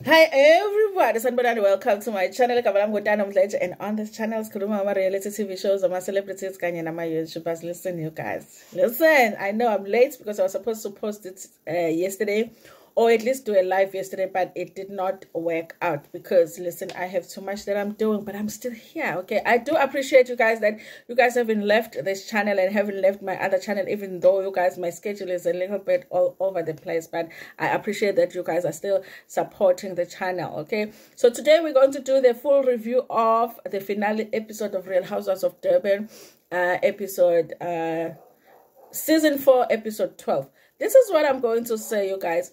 Hi everybody, and welcome to my channel. And on this channel, I'm reality TV shows, my celebrities, and my YouTubers. Listen, you guys. Listen, I know I'm late because I was supposed to post it yesterday, or at least do a live yesterday, but it did not work out because, listen, I have too much that I'm doing, but I'm still here, okay? I do appreciate you guys that you guys haven't left this channel and haven't left my other channel, even though you guys, my schedule is a little bit all over the place, but I appreciate that you guys are still supporting the channel, okay? So today we're going to do the full review of the finale episode of Real Housewives of Durban, season 4, episode 12. This is what I'm going to say, you guys.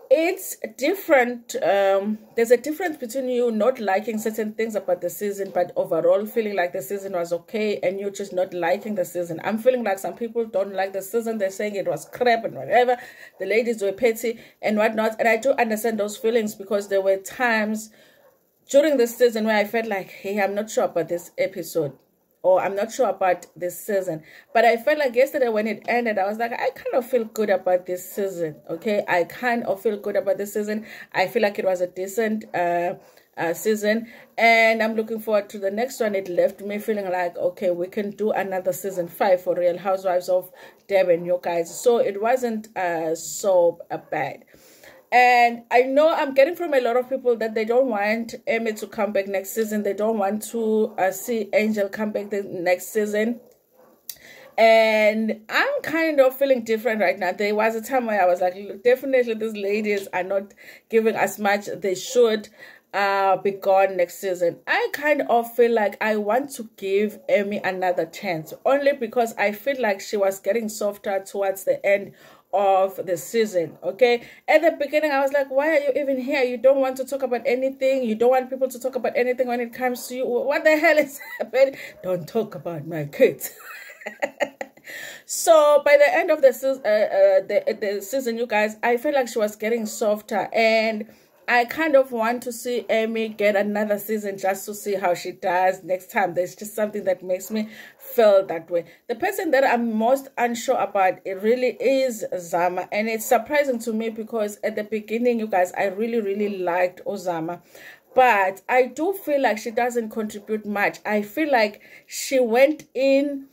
It's different. There's a difference between you not liking certain things about the season, but overall feeling like the season was okay, and you just not liking the season. I'm feeling like some people don't like the season. They're saying it was crap and whatever. The ladies were petty and whatnot. And I do understand those feelings because there were times during the season where I felt like, hey, I'm not sure about this episode, or I'm not sure about this season. But I felt like yesterday when it ended, I was like, I kind of feel good about this season, okay? I kind of feel good about this season. I feel like it was a decent season, and I'm looking forward to the next one. It left me feeling like, okay, we can do another season 5 for Real Housewives of Durban, you guys. So it wasn't so bad. And I know I'm getting from a lot of people that they don't want Emmy to come back next season. They don't want to see Angel come back the next season. And I'm kind of feeling different right now. There was a time where I was like, definitely these ladies are not giving as much they should be gone next season. I kind of feel like I want to give Emmy another chance, only because I feel like she was getting softer towards the end of the season, okay? At the beginning, I was like, why are you even here? You don't want to talk about anything. You don't want people to talk about anything when it comes to you. What the hell is happening? Don't talk about my kids. So by the end of the season, you guys, I feel like she was getting softer, and I kind of want to see Emmy get another season just to see how she does next time. There's just something that makes me feel that way. The person that I'm most unsure about, it really is Zama. And it's surprising to me because at the beginning, you guys, I really liked Ozama. But I do feel like she doesn't contribute much. I feel like she went in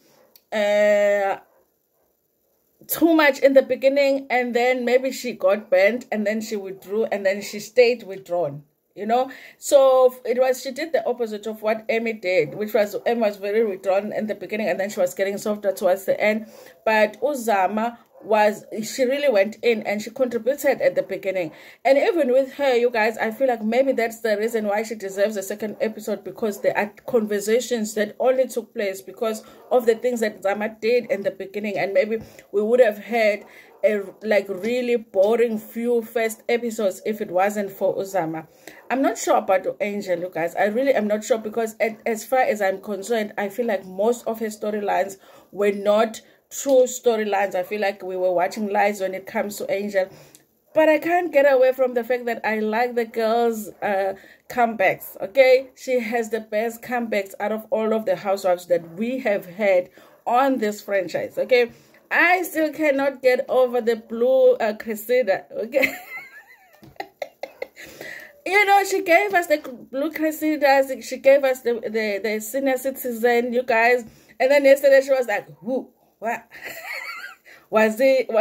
too much in the beginning, and then maybe she got bent, and then she withdrew, and then she stayed withdrawn, you know. So she did the opposite of what Emmy did, which was Emmy was very withdrawn in the beginning, and then she was getting softer towards the end. But Uzama she really went in and she contributed at the beginning. And even with her, you guys, I feel like maybe that's the reason why she deserves a second episode, because there are conversations that only took place because of the things that Zama did in the beginning. And maybe we would have had a really boring few first episodes if it wasn't for Uzama. I'm not sure about Angel, you guys. I really am not sure, because as far as I'm concerned, I feel like most of her storylines were not true storylines. I feel like we were watching lies when it comes to Angel. But I can't get away from the fact that I like the girl's comebacks, okay? She has the best comebacks out of all of the housewives that we have had on this franchise, okay? I still cannot get over the blue Cressida, okay? You know, she gave us the blue Cressidas. She gave us the senior citizen, you guys. And then yesterday she was like, who? What? What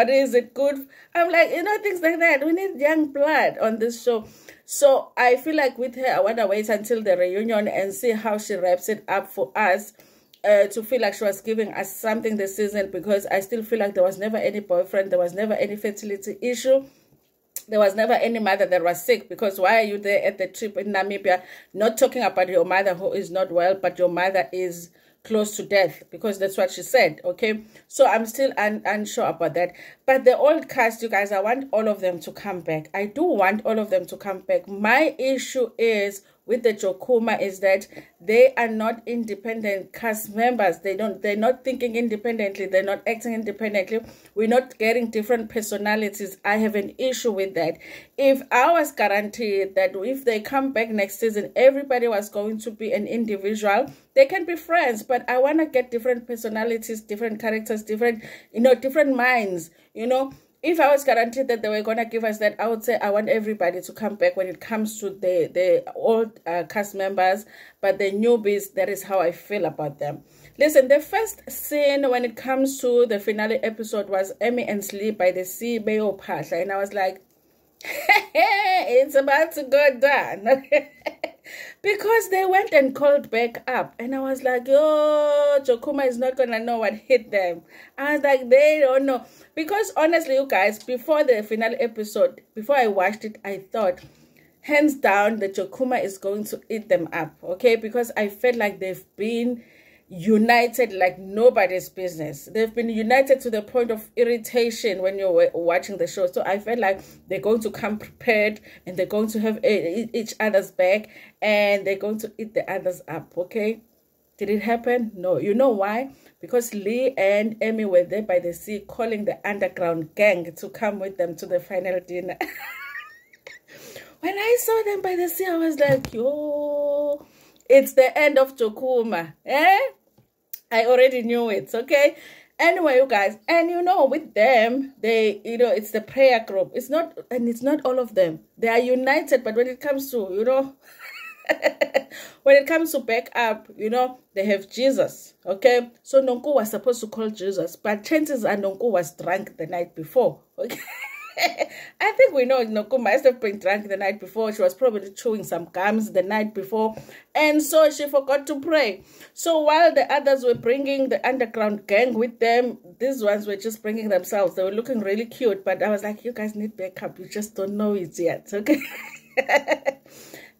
is it good? I'm like, you know, things like that. We need young blood on this show. So I feel like with her, I want to wait until the reunion and see how she wraps it up for us, to feel like she was giving us something this season, because I still feel like there was never any boyfriend. There was never any fertility issue. There was never any mother that was sick, because why are you there at the trip in Namibia not talking about your mother who is not well, but your mother is close to death, because that's what she said, okay? So I'm still unsure about that. But the old cast, you guys, I want all of them to come back. I do want all of them to come back. My issue is with the Jokuma is that they are not independent cast members. They're not thinking independently. They're not acting independently. We're not getting different personalities. I have an issue with that. If I was guaranteed that if they come back next season, everybody was going to be an individual, they can be friends. But I want to get different personalities, different characters, different, you know, different minds, you know. if I was guaranteed that they were going to give us that, I would say I want everybody to come back when it comes to the old cast members, but the newbies, that is how I feel about them. Listen, the first scene when it comes to the finale episode was Emmy and Slee by the sea, Bayo Pasha, and I was like, it's about to go down. Because they went and called back up, and I was like, oh, Jokuma is not gonna know what hit them. I was like, they don't know. Because honestly, you guys, before the finale episode, before I watched it, I thought, hands down, that Jokuma is going to eat them up, okay? Because I felt like they've been united like nobody's business. They've been united to the point of irritation when you're watching the show. So I felt like they're going to come prepared, and they're going to have each other's back, and they're going to eat the others up, okay? Did it happen? No. You know why? Because Lee and Emmy were there by the sea calling the underground gang to come with them to the final dinner. When I saw them by the sea, I was like, yo, it's the end of Jokuma, eh? I already knew it, okay? Anyway, you guys, and you know, with them, they, you know, it's the prayer group. It's not, and it's not all of them. They are united, but when it comes to, you know, when it comes to back up, you know, they have Jesus, okay? So Nonku was supposed to call Jesus, but chances are Nonku was drunk the night before, okay? I think we know Nonku must have been drunk the night before. She was probably chewing some gums the night before, and so she forgot to pray. So while the others were bringing the underground gang with them, these ones were just bringing themselves. They were looking really cute, but I was like, you guys need backup. You just don't know it yet, okay?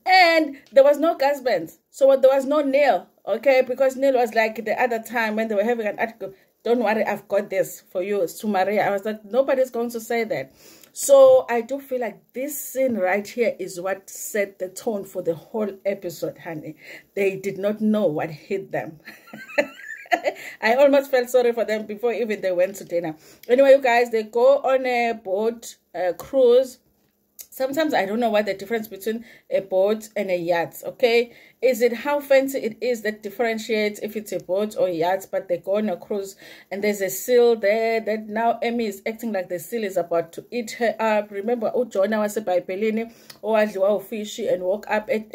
And there was no gas bands, so there was no Neil, okay? Because Neil was like the other time when they were having an article, don't worry, I've got this for you, to Maria. I was like, nobody's going to say that. So I do feel like this scene right here is what set the tone for the whole episode, honey. They did not know what hit them. I almost felt sorry for them before even they went to dinner. Anyway, you guys, they go on a boat, cruise. Sometimes I don't know what the difference between a boat and a yacht, okay? Is it how fancy it is that differentiates if it's a boat or a yacht? But they go on a cruise, and there's a seal there that now Emmy is acting like the seal is about to eat her up. Remember, Jonah was a Pelini, or fishy, and woke up at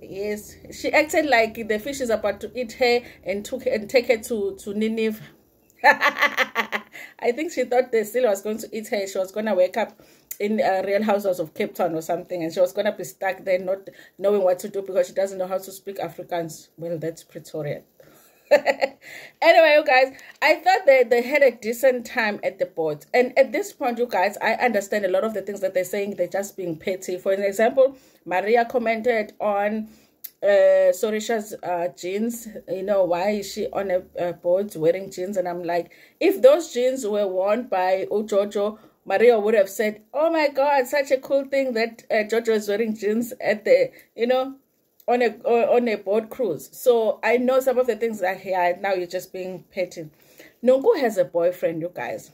yes, she acted like the fish is about to eat her and take her to Nineveh. I think she thought the seal was going to eat her. She was going to wake up in Real Housewives of Cape Town or something, and she was going to be stuck there not knowing what to do because she doesn't know how to speak Afrikaans. Well, that's Pretoria. Anyway, you guys, I thought they had a decent time at the boat, and at this point, you guys, I understand a lot of the things that they're saying. They're just being petty. For an example, Maria commented on Sorisha's jeans. You know, why is she on a boat wearing jeans? And I'm like, if those jeans were worn by Jojo, Maria would have said, oh my God, such a cool thing that Jojo is wearing jeans at the, you know, on a boat cruise. So I know some of the things that here now you're just being petty. Nonku has a boyfriend, you guys,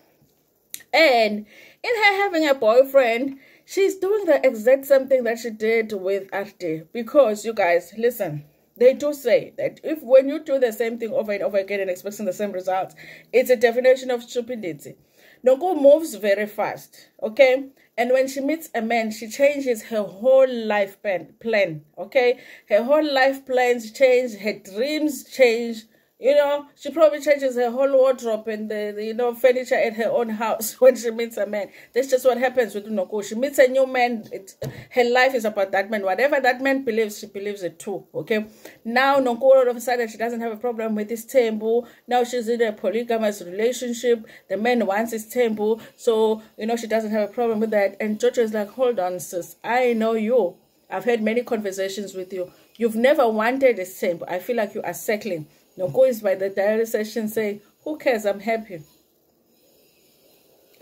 and in her having a boyfriend, she's doing the exact same thing that she did with RHOD. Because you guys, listen, they do say that if when you do the same thing over and over again and expecting the same results, it's a definition of stupidity. Nonku moves very fast, okay? And when she meets a man, she changes her whole life plan, okay? Her whole life plans change, her dreams change. You know, she probably changes her whole wardrobe and the you know, furniture at her own house when she meets a man. That's just what happens with Nonku. She meets a new man. Her life is about that man. Whatever that man believes, she believes it too, okay? Now, Nonku, all of a sudden, she doesn't have a problem with this Tembu. Now she's in a polygamous relationship. The man wants his Tembu. So, you know, she doesn't have a problem with that. And Jojo is like, hold on, sis. I know you. I've had many conversations with you. You've never wanted a Tembu. I feel like you are settling. Nonku is by the diary session saying, who cares? I'm happy.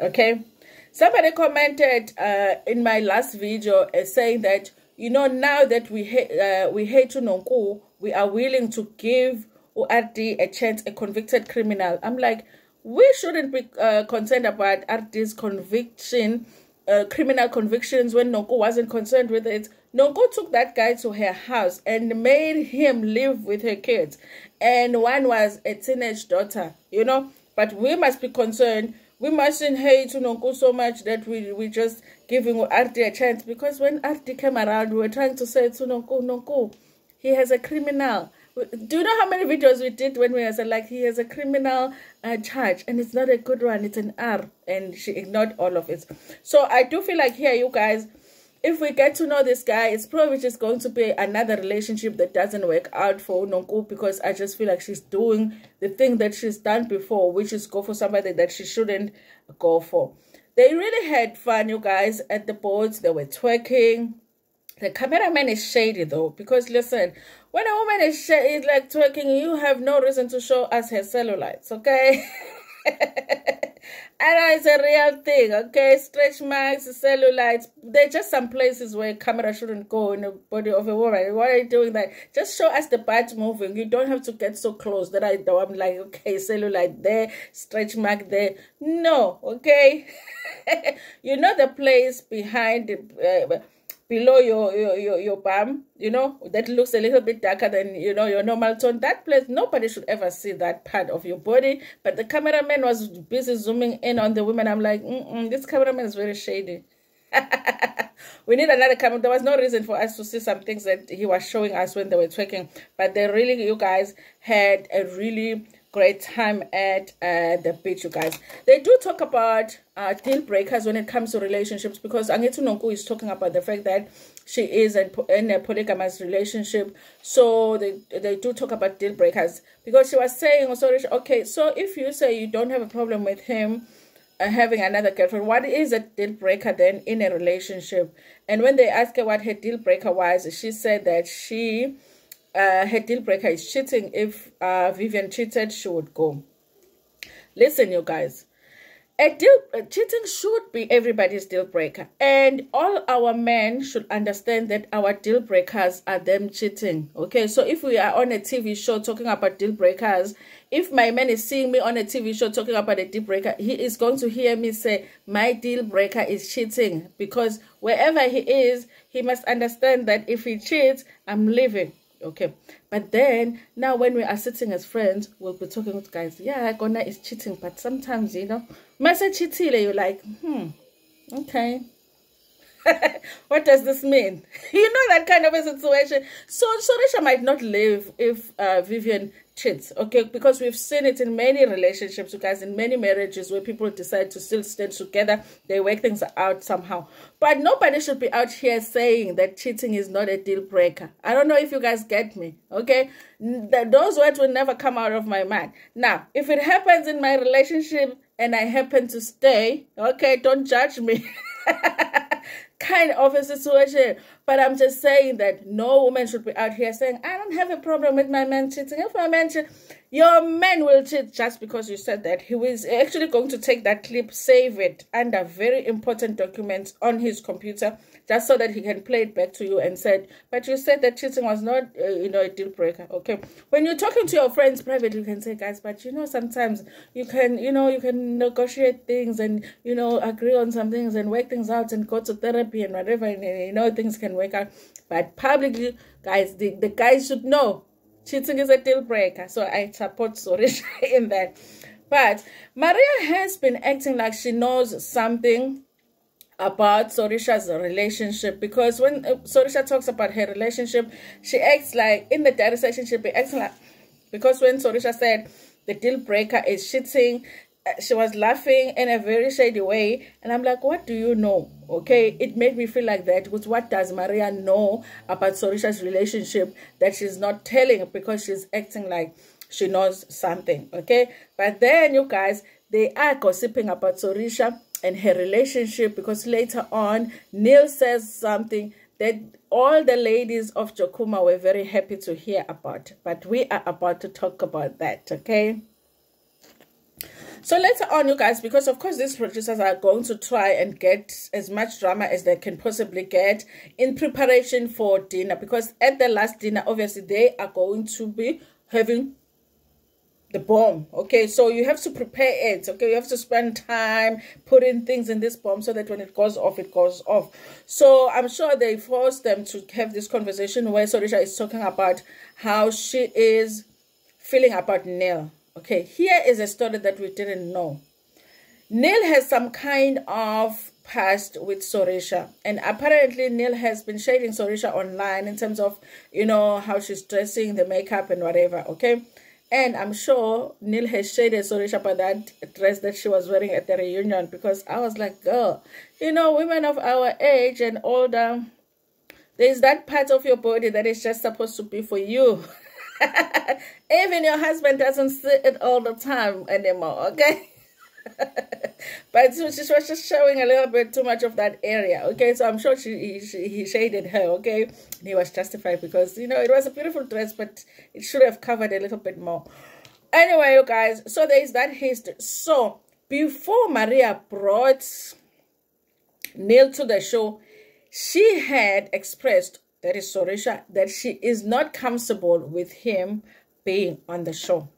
Okay. Somebody commented in my last video saying that, you know, now that we hate Nonku, we are willing to give RHOD a chance, a convicted criminal. I'm like, we shouldn't be concerned about RHOD's conviction, criminal convictions when Nonku wasn't concerned with it. Nonko took that guy to her house and made him live with her kids. And one was a teenage daughter, you know. But we must be concerned. We mustn't hate Nonko so much that we just giving RD a chance. Because when RD came around, we were trying to say to Nonko, Nonko, he has a criminal. Do you know how many videos we did when we were like, he has a criminal charge and it's not a good one, it's an R, and she ignored all of it. So I do feel like here, you guys, if we get to know this guy, it's probably just going to be another relationship that doesn't work out for Nonko, because I just feel like she's doing the thing that she's done before, which is go for somebody that she shouldn't go for. They really had fun, you guys, at the boats. They were twerking. The cameraman is shady though, because listen, when a woman is like twerking, you have no reason to show us her cellulites, okay? And it's a real thing, okay? Stretch marks, cellulites, they're just some places where camera shouldn't go in the body of a woman. Why are you doing that? Just show us the butt moving. You don't have to get so close that I'm like, okay, cellulite there, stretch mark there. No, okay? You know the place behind the... below your bum, you know, that looks a little bit darker than, you know, your normal tone. That place, nobody should ever see that part of your body. But the cameraman was busy zooming in on the women. I'm like, this cameraman is very shady. We need another camera. There was no reason for us to see some things that he was showing us when they were twerking. But they really, you guys, had a really great time at the beach, you guys. They do talk about deal breakers when it comes to relationships, because Angetu Nonko is talking about the fact that she is in a polygamous relationship. So they do talk about deal breakers, because she was saying, oh, sorry, okay, so if you say you don't have a problem with him having another girlfriend, what is a deal breaker then in a relationship? And when they asked her what her deal breaker was, she said that her deal breaker is cheating. If Vivian cheated, she would go. Listen, you guys, cheating should be everybody's deal breaker, and all our men should understand that our deal breakers are them cheating. Okay, so if we are on a TV show talking about deal breakers, if my man is seeing me on a TV show talking about a deal breaker, he is going to hear me say my deal breaker is cheating, because wherever he is, he must understand that if he cheats, I'm leaving. Okay, but then now when we are sitting as friends, we'll be talking with guys. Yeah, Gona is cheating, but sometimes, you know, message cheatile, you're like, okay. What does this mean? You know, that kind of a situation. So Sorisha might not live if Vivian cheats, okay? Because we've seen it in many relationships, you guys, in many marriages where people decide to still stay together. They work things out somehow. But nobody should be out here saying that cheating is not a deal breaker. I don't know if you guys get me, okay? Those words will never come out of my mouth. Now, if it happens in my relationship and I happen to stay, okay, don't judge me. Kind of a situation, but I'm just saying that no woman should be out here saying, I don't have a problem with my man cheating. If my man cheats, your man will cheat just because you said that. He was actually going to take that clip, save it under very important documents on his computer, just so that he can play it back to you and said, but you said that cheating was not, you know, a deal breaker. Okay, when you're talking to your friends privately, you can say, guys, but you know, sometimes you can, you know, you can negotiate things and, you know, agree on some things and work things out and go to therapy and whatever, and you know, things can work out. But publicly, guys, the guys should know cheating is a deal breaker. So I support Sorisha in that. But Maria has been acting like she knows something about Sorisha's relationship, because when Sorisha talks about her relationship, she acts like, in the diary session, she'll be acting like, because when Sorisha said the deal breaker is cheating, she was laughing in a very shady way, and I'm like, what do you know? Okay, it made me feel like that. With what does Maria know about Sorisha's relationship that she's not telling, because she's acting like she knows something? Okay, but then you guys, they are gossiping about Sorisha and her relationship, because later on Neil says something that all the ladies of Jokuma were very happy to hear about, but we are about to talk about that. Okay, so later on, you guys, because of course these producers are going to try and get as much drama as they can possibly get in preparation for dinner, because at the last dinner, obviously they are going to be having the bomb. Okay, so you have to prepare it. Okay, you have to spend time putting things in this bomb so that when it goes off, it goes off. So I'm sure they forced them to have this conversation where Sorisha is talking about how she is feeling about Neil. Okay, here is a story that we didn't know. Neil has some kind of past with Sorisha, and apparently Neil has been shading Sorisha online in terms of, you know, how she's dressing, the makeup and whatever. Okay, and I'm sure Neil has shaded Sorisha about that dress that she was wearing at the reunion, because I was like, girl, you know, women of our age and older, there's that part of your body that is just supposed to be for you. Even your husband doesn't see it all the time anymore, okay? But she was just showing a little bit too much of that area, okay? So I'm sure he shaded her, okay? And he was justified because, you know, it was a beautiful dress, but it should have covered a little bit more. Anyway, you guys, so there is that history. So before Maria brought Neil to the show, she had expressed, that is Sorisha, that she is not comfortable with him being on the show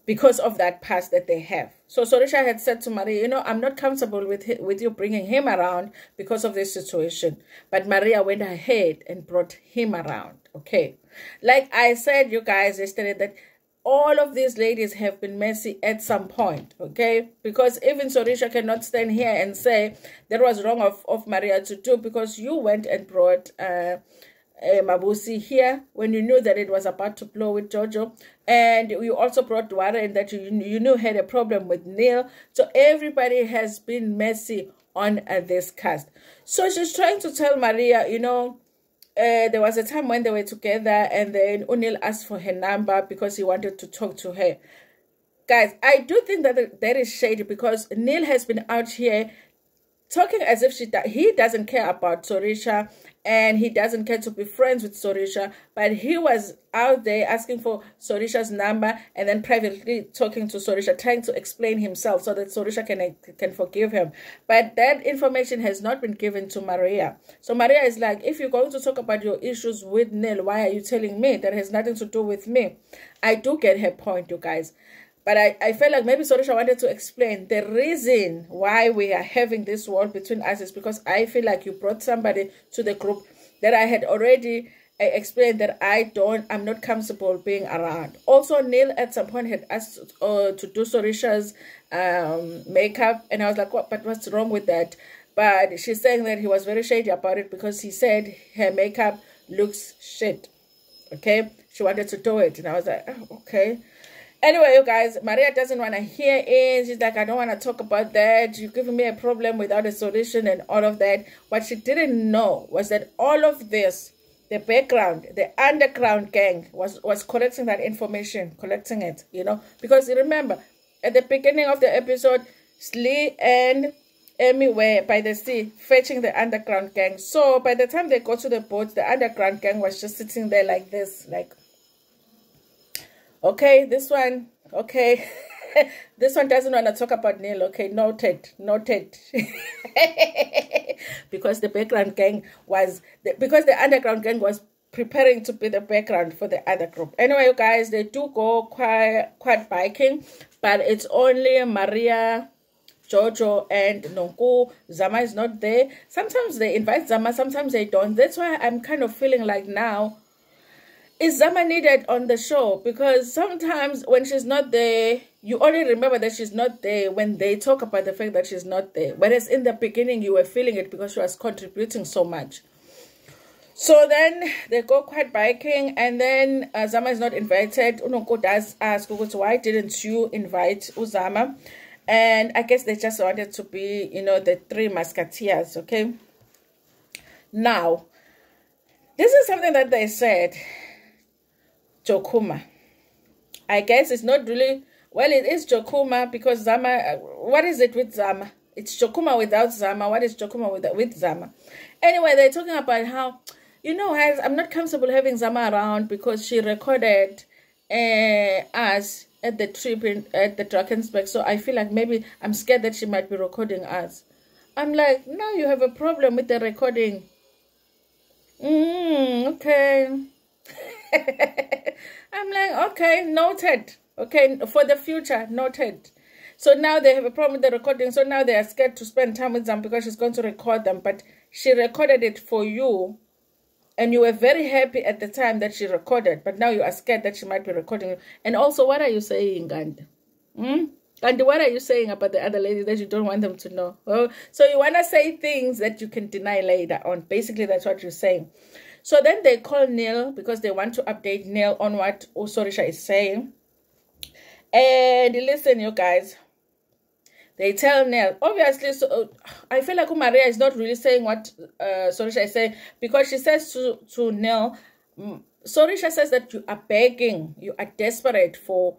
because of that past that they have. So Sorisha had said to Maria, you know, I'm not comfortable with you bringing him around because of this situation. But Maria went ahead and brought him around, okay? Like I said, you guys, yesterday, that all of these ladies have been messy at some point, okay? Because even Sorisha cannot stand here and say that was wrong of Maria to do, because you went and brought Mabusi here when you knew that it was about to blow with Jojo, and you also brought Dwara in that you knew had a problem with Neil. So everybody has been messy on this cast. So she's trying to tell Maria, you know, there was a time when they were together and then Unil asked for her number because he wanted to talk to her. Guys, I do think that that is shady, because Neil has been out here talking as if he doesn't care about Sorisha and he doesn't care to be friends with Sorisha, but he was out there asking for Sorisha's number and then privately talking to Sorisha, trying to explain himself so that Sorisha can forgive him. But that information has not been given to Maria. So Maria is like, if you're going to talk about your issues with Neil, why are you telling me? That has nothing to do with me. I do get her point, you guys. But I felt like maybe Sorisha wanted to explain the reason why we are having this war between us is because I feel like you brought somebody to the group that I had already explained that I'm not comfortable being around. Also, Neil at some point had asked to do Sorisha's makeup, and I was like, what? But what's wrong with that? But she's saying that he was very shady about it because he said her makeup looks shit. Okay, she wanted to do it, and I was like, oh, okay. Anyway, you guys, Maria doesn't want to hear it. She's like, I don't want to talk about that. You're giving me a problem without a solution and all of that. What she didn't know was that all of this, the background, the underground gang was collecting that information, collecting it, you know. Because you remember, at the beginning of the episode, Slee and Amy were by the sea fetching the underground gang. So by the time they got to the boat, the underground gang was just sitting there like this, like, okay, this one, okay. This one doesn't want to talk about Neil, okay, noted. Because the background gang because the underground gang was preparing to be the background for the other group. Anyway, you guys, they do go quad biking, but it's only Maria, Jojo, and Nonku. Zama is not there. Sometimes they invite Zama, sometimes they don't. That's why I'm kind of feeling like now, is Zama needed on the show? Because sometimes when she's not there, you only remember that she's not there when they talk about the fact that she's not there. Whereas in the beginning, you were feeling it because she was contributing so much. So then they go quite biking, and then Zama is not invited. Unoko does ask, why didn't you invite Uzama? And I guess they just wanted to be, you know, the three musketeers, okay? Now, this is something that they said. Jokuma. I guess it's not really, well, it is Jokuma because Zama, what is it with Zama? It's Jokuma without Zama. What is Jokuma with Zama? Anyway, they're talking about how, you know, I'm not comfortable having Zama around because she recorded us at the trip at the Drakensberg. So I feel like maybe I'm scared that she might be recording us. I'm like, now you have a problem with the recording. Okay. I'm like, okay, noted. Okay, for the future, noted. So now they have a problem with the recording. So now they are scared to spend time with them because she's going to record them. But she recorded it for you. And you were very happy at the time that she recorded. But now you are scared that she might be recording you. And also, what are you saying, Gandhi? Gandhi, what are you saying about the other ladies that you don't want them to know? Oh, so you want to say things that you can deny later on. Basically, that's what you're saying. So then they call Neil because they want to update Neil on what Sorisha is saying. And listen, you guys. They tell Neil, obviously, so I feel like Maria is not really saying what Sorisha is saying, because she says to Neil, Sorisha says that you are begging, you are desperate for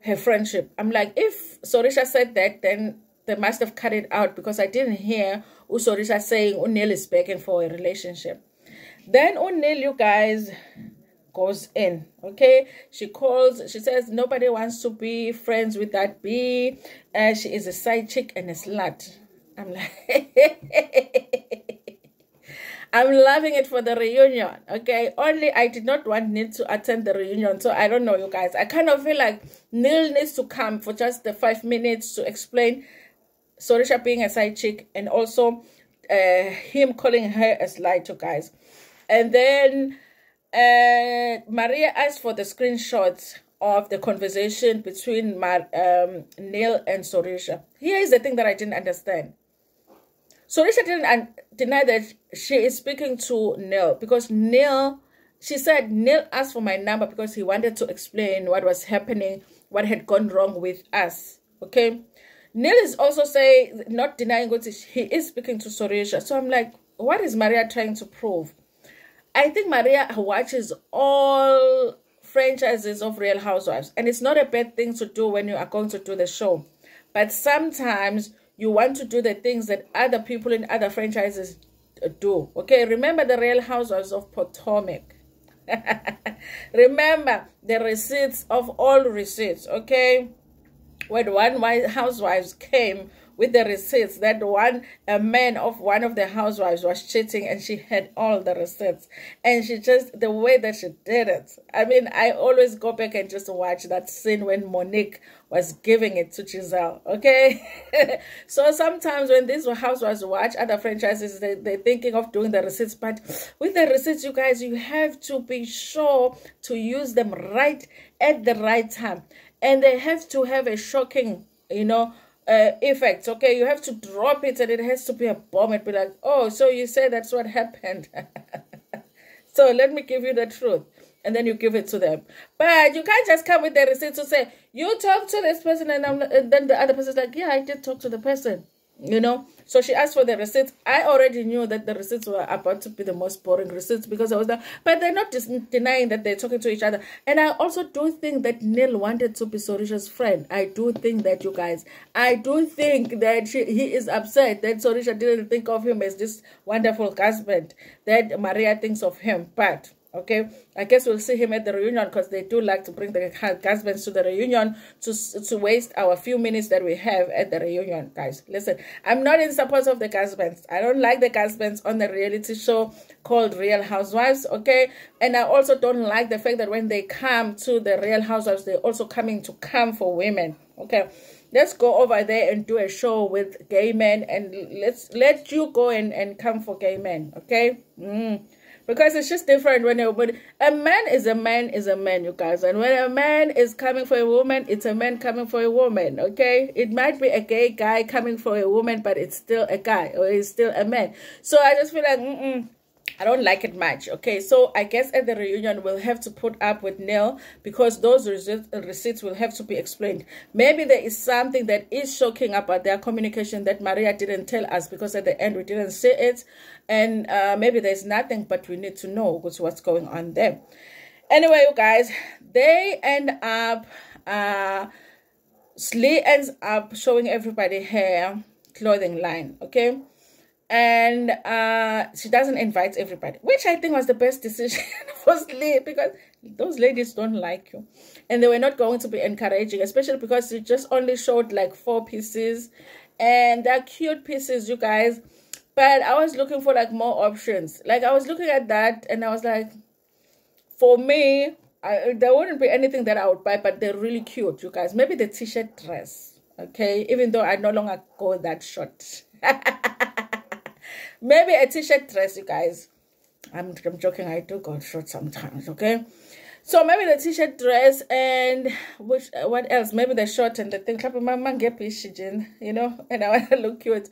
her friendship. I'm like, if Sorisha said that, then they must have cut it out, because I didn't hear Sorisha saying Neil is begging for a relationship. Then Neil, you guys, goes in, okay? She calls, she says nobody wants to be friends with that B. She is a side chick and a slut. I'm like, I'm loving it for the reunion, okay? Only I did not want Neil to attend the reunion, so I don't know, you guys. I kind of feel like Neil needs to come for just the 5 minutes to explain Sorisha being a side chick, and also him calling her a slut, you guys. And then Maria asked for the screenshots of the conversation between Neil and Sorisha. Here is the thing that I didn't understand. Sorisha didn't deny that she is speaking to Neil, because Neil, she said Neil asked for my number because he wanted to explain what was happening, what had gone wrong with us, okay? Neil is also saying, not denying what he is speaking to Sorisha. So I'm like, what is Maria trying to prove? I think Maria watches all franchises of Real Housewives, and it's not a bad thing to do when you are going to do the show. But sometimes you want to do the things that other people in other franchises do. Okay, remember the Real Housewives of Potomac. Remember the receipts of all receipts, okay? When one housewives came with the receipts that a man of one of the housewives was cheating, and she had all the receipts, and she just, the way that she did it, I mean, I always go back and just watch that scene when Monique was giving it to Giselle, okay? So sometimes when these housewives watch other franchises, they're thinking of doing the receipts, but with the receipts, you guys, you have to be sure to use them right at the right time, and they have to have a shocking, you know, effects, okay? You have to drop it, and it has to be a bomb. It'd be like, oh, so you say that's what happened. So let me give you the truth, and then you give it to them. But you can't just come with the receipt to say, you talk to this person, and then the other person's like, yeah, I did talk to the person, you know? So she asked for the receipts. I already knew that the receipts were about to be the most boring receipts, because I was there. But they're not denying that they're talking to each other. And I also do think that Neil wanted to be Sorisha's friend. I do think that, you guys. I do think that he is upset that Sorisha didn't think of him as this wonderful husband that Maria thinks of him. But okay, I guess we'll see him at the reunion, because they do like to bring the husbands to the reunion to waste our few minutes that we have at the reunion, guys. Listen, I'm not in support of the husbands. I don't like the husbands on the reality show called Real Housewives, okay? And I also don't like the fact that when they come to the Real Housewives, they're also coming to come for women, okay? Let's go over there and do a show with gay men, and let you go and come for gay men, okay? Because it's just different when a man is a man, you guys. And when a man is coming for a woman, it's a man coming for a woman, okay? It might be a gay guy coming for a woman, but it's still a guy, or it's still a man. So I just feel like, I don't like it much, okay? So I guess at the reunion, we'll have to put up with Neil, because those receipts will have to be explained. Maybe there is something that is shocking about their communication that Maria didn't tell us, because at the end we didn't see it. And maybe there's nothing, but we need to know what's going on there. Anyway, you guys, they end up, Slee ends up showing everybody her clothing line, okay? And she doesn't invite everybody, which I think was the best decision for Slee, because those ladies don't like you, and they were not going to be encouraging, especially because she just only showed like 4 pieces, and they're cute pieces, you guys. But I was looking for like more options. Like I was looking at that, and I was like, for me, There wouldn't be anything that I would buy, but they're really cute, you guys. Maybe the t-shirt dress, okay? Even though I no longer go that short. Maybe a t-shirt dress, you guys. I'm joking. I do go short sometimes, okay? So maybe the t-shirt dress and what else? Maybe the short and the thing. You know, and I want to look cute.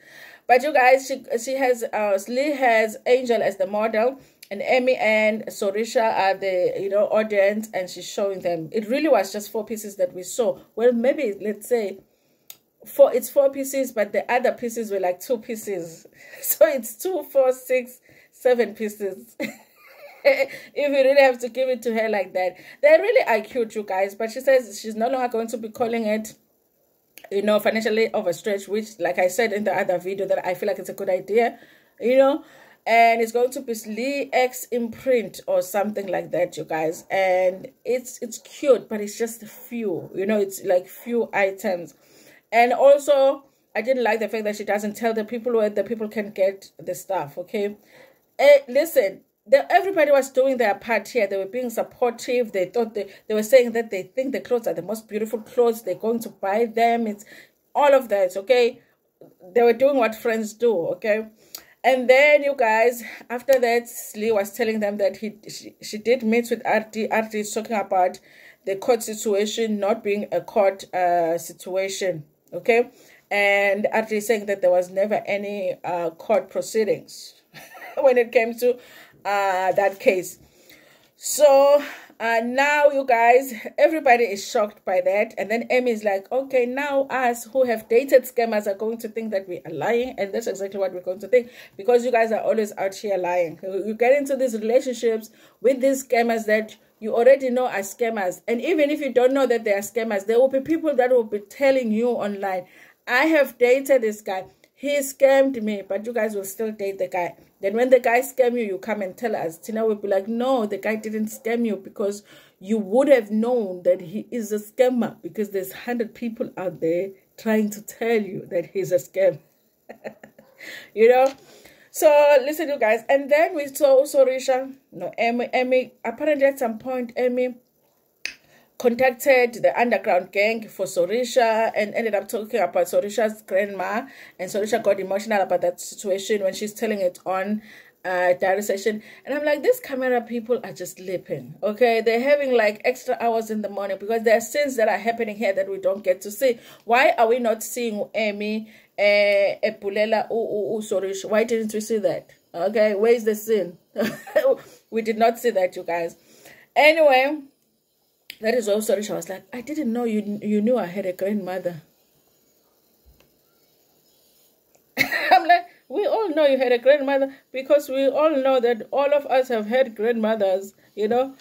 But you guys, she has Slee has Angel as the model, and Emmy and Sorisha are the audience, and she's showing them. It really was just 4 pieces that we saw. Well, maybe let's say it's 4 pieces, but the other pieces were like 2 pieces. So it's 2, 4, 6, 7 pieces. If you really have to give it to her like that. They really are cute, you guys. But she says she's no longer going to be calling it, financially overstretched, which, like I said in the other video, that I feel like it's a good idea, and it's going to be Slee X imprint or something like that, you guys. And it's cute, but it's just a few, it's like few items. And also, I didn't like the fact that she doesn't tell the people where the people can get the stuff, okay? Listen, everybody was doing their part here. They were being supportive. They thought they were saying that they think the clothes are the most beautiful clothes. They're going to buy them. It's all of that, okay? They were doing what friends do, okay? And then, you guys, after that, Slee was telling them that she did meet with RD. RD is talking about the court situation not being a court situation, okay? And RD is saying that there was never any court proceedings when it came to that case. So now, you guys, everybody is shocked by that. And then Amy is like, okay, now us who have dated scammers are going to think that we are lying. And that's exactly what we're going to think, because you guys are always out here lying. You get into these relationships with these scammers that you already know are scammers. And even if you don't know that they are scammers, there will be people that will be telling you online, I have dated this guy. He scammed me, but you guys will still date the guy. Then when the guy scam you, you come and tell us. Tina will be like, no, the guy didn't scam you, because you would have known that he is a scammer, because there's 100 people out there trying to tell you that he's a scam. So listen, you guys. And then we saw Sorisha, Emmy, apparently at some point, Emmy contacted the underground gang for Sorisha and ended up talking about Sorisha's grandma, and Sorisha got emotional about that situation when she's telling it on diary session. And I'm like, these camera people are just sleeping, okay? They're having like extra hours in the morning, because there are scenes that are happening here that we don't get to see. Why are we not seeing Emmy, Epulela, Sorisha? Why didn't we see that? Okay, where's the scene? We did not see that, you guys. Anyway, that is also Sorisha was like, I didn't know you knew I had a grandmother. I'm like, we all know you had a grandmother, because we all know that all of us have had grandmothers, I don't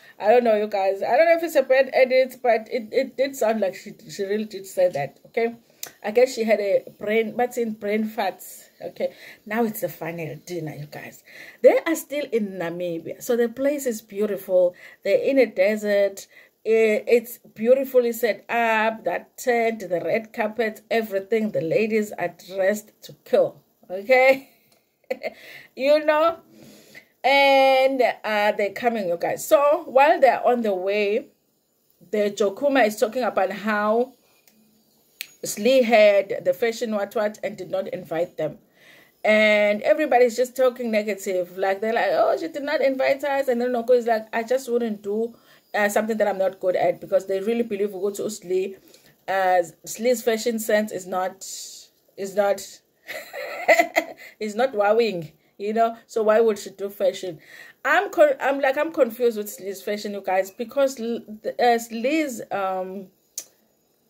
know, you guys. I don't know if it's a bad edit, but it did sound like she really did say that, okay? I guess she had a brain farts, okay? Now it's the final dinner, you guys. They are still in Namibia, so the place is beautiful. They're in a desert. It's beautifully set up, that tent, the red carpet, everything. The ladies are dressed to kill, okay? And they're coming, you guys. So while they're on the way, the Jokuma is talking about how Slee had the fashion what and did not invite them. And everybody's just talking negative. Like, they're like, oh, she did not invite us. And then Noko is like, I just wouldn't do something that I'm not good at, because they really believe we go to Slee. Slee's fashion sense is not wowing, so why would she do fashion? I'm confused with Slee's fashion, you guys, because Slee's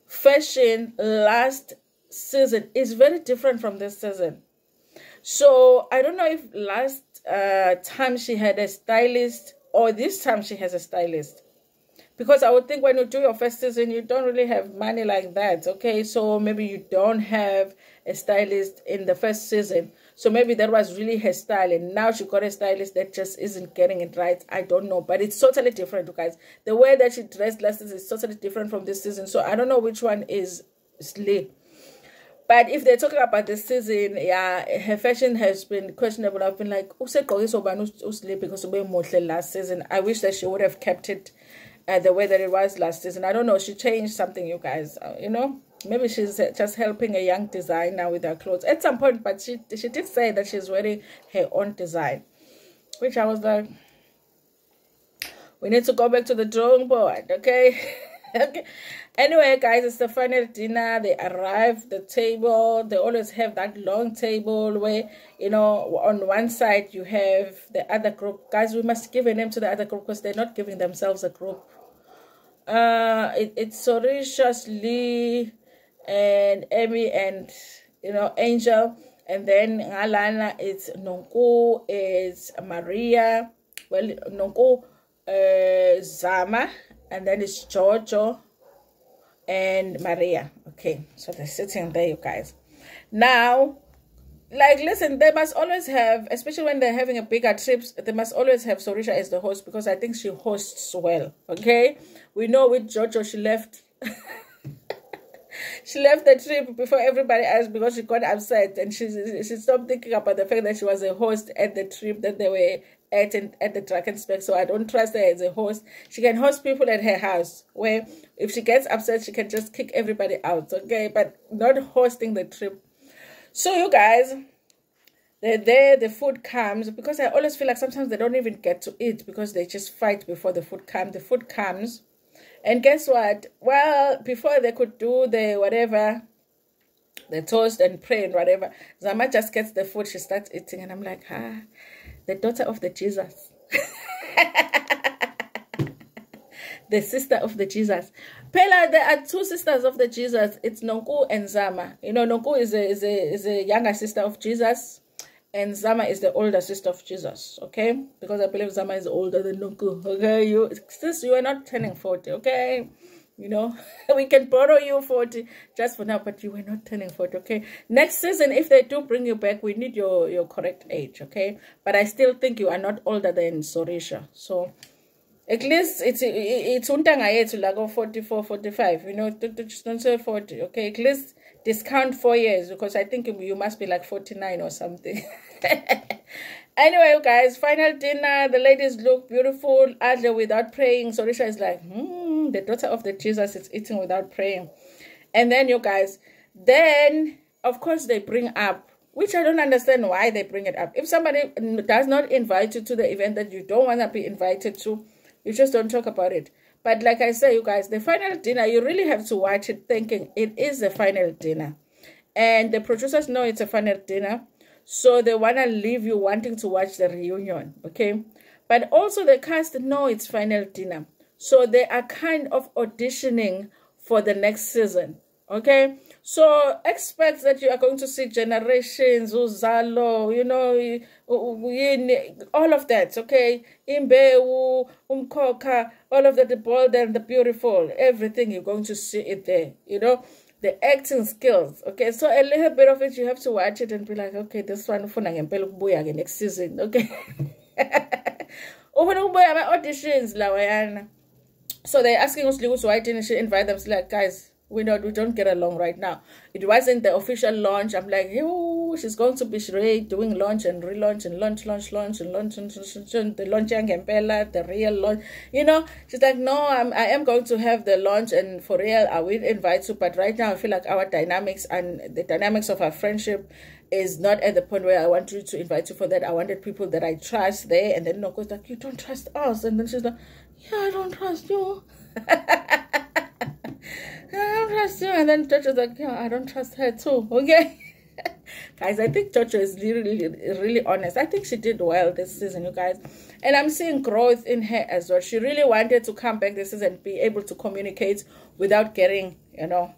fashion last season is very different from this season. So I don't know if last time she had a stylist or this time she has a stylist. Because I would think when you do your first season, you don't really have money like that, okay? So maybe you don't have a stylist in the first season. So maybe that was really her style, and now she got a stylist that just isn't getting it right. I don't know, but it's totally different, you guys. The way that she dressed last season is totally different from this season. So I don't know which one is Slee. But if they're talking about this season, yeah, her fashion has been questionable. I've been like, because last season, I wish that she would have kept it the way that it was last season. I don't know. She changed something, you guys. You know, maybe she's just helping a young designer with her clothes at some point. But she did say that she's wearing her own design, which I was like, we need to go back to the drawing board, okay? Okay. Anyway, guys, it's the final dinner. They arrive the table. They always have that long table where, you know, on one side you have the other group. Guys, we must give a name to the other group because they're not giving themselves a group. It's Sorisha, Slee, and Emmy, and, you know, Angel. And then Alana, it's Nonku, it's Maria. Well, Nonku, Zama, and then it's Jojo and Maria. Okay, so they're sitting there, you guys. Now, like, listen, they must always have, especially when they're having a bigger trips, they must always have Sorisha as the host because I think she hosts well. Okay, we know with Jojo she left. She left the trip before everybody else because she got upset and she stopped thinking about the fact that she was a host at the trip that they were at the Drakensberg. So I don't trust her as a host. She can host people at her house where if she gets upset, she can just kick everybody out, okay? But not hosting the trip. So you guys, they're there, the food comes, because I always feel like sometimes they don't even get to eat because they just fight before the food comes. The food comes. And guess what? Well, before they could do the whatever, the toast and pray and whatever, Zama just gets the food, she starts eating. And I'm like, the daughter of the Jesus. The sister of the Jesus. Pela, there are two sisters of the Jesus. It's Nonku and Zama. You know, Nonku is a younger sister of Jesus. And Zama is the older sister of Jesus, okay? Because I believe Zama is older than Nonku, okay? Sis, you are not turning 40, okay? You know, we can borrow you 40 just for now, but you are not turning 40, okay? Next season, if they do bring you back, we need your correct age, okay? But I still think you are not older than Sorisha. So, at least it's untanga yethu like 44, 45, you know, just don't say 40, okay? At least discount 4 years because I think you must be like 49 or something. Anyway, you guys, final dinner. The ladies look beautiful. Adler without praying. Sorisha is like, the daughter of the Jesus is eating without praying. And then, you guys, then, of course, they bring up, which I don't understand why they bring it up. If somebody does not invite you to the event that you don't want to be invited to, you just don't talk about it. But like I say, you guys, the final dinner, you really have to watch it thinking it is the final dinner. And the producers know it's a final dinner. So they want to leave you wanting to watch the reunion, okay? But also the cast know it's final dinner. So they are kind of auditioning for the next season, okay? So expect that you are going to see generations, Uzalo, you know, all of that, okay? Imbewu, Umkoka, all of that, the bold and the beautiful, everything you're going to see it there, you know? The acting skills, okay? So a little bit of it, you have to watch it and be like, okay, this one for next season, okay? Auditions, Lawayana. So they're asking us, why didn't she invite them? So like, guys, we don't get along right now. It wasn't the official launch. I'm like, oh, she's going to be doing launch and relaunch and launch and the launch and the real launch. You know, she's like, no, I am going to have the launch and for real, I will invite you. But right now, I feel like our dynamics and the dynamics of our friendship is not at the point where I want you to invite you for that. I wanted people that I trust there. And then Noko's like, you don't trust us. And then she's like, yeah, I don't trust you. I don't trust you. And then Jojo's like, yeah, I don't trust her too, okay? Guys, I think Jojo is really honest. I think she did well this season, you guys. And I'm seeing growth in her as well. She really wanted to come back this season and be able to communicate without getting, you know,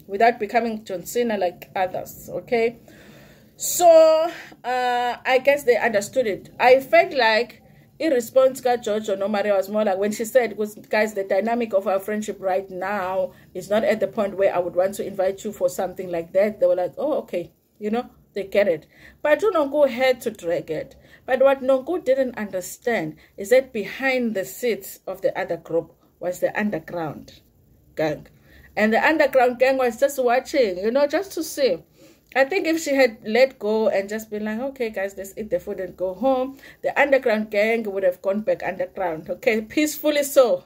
without becoming John Cena like others, okay? So, I guess they understood it. I felt like in response to Jojo, no Maria was more like when she said, because guys, the dynamic of our friendship right now is not at the point where I would want to invite you for something like that. They were like, oh, okay, you know, they get it. But Nonku had to drag it. But what Nonku didn't understand is that behind the seats of the other group was the underground gang. And the underground gang was just watching, you know, just to see. I think if she had let go and just been like, okay, guys, let's eat the food and go home, the underground gang would have gone back underground, okay? Peacefully so.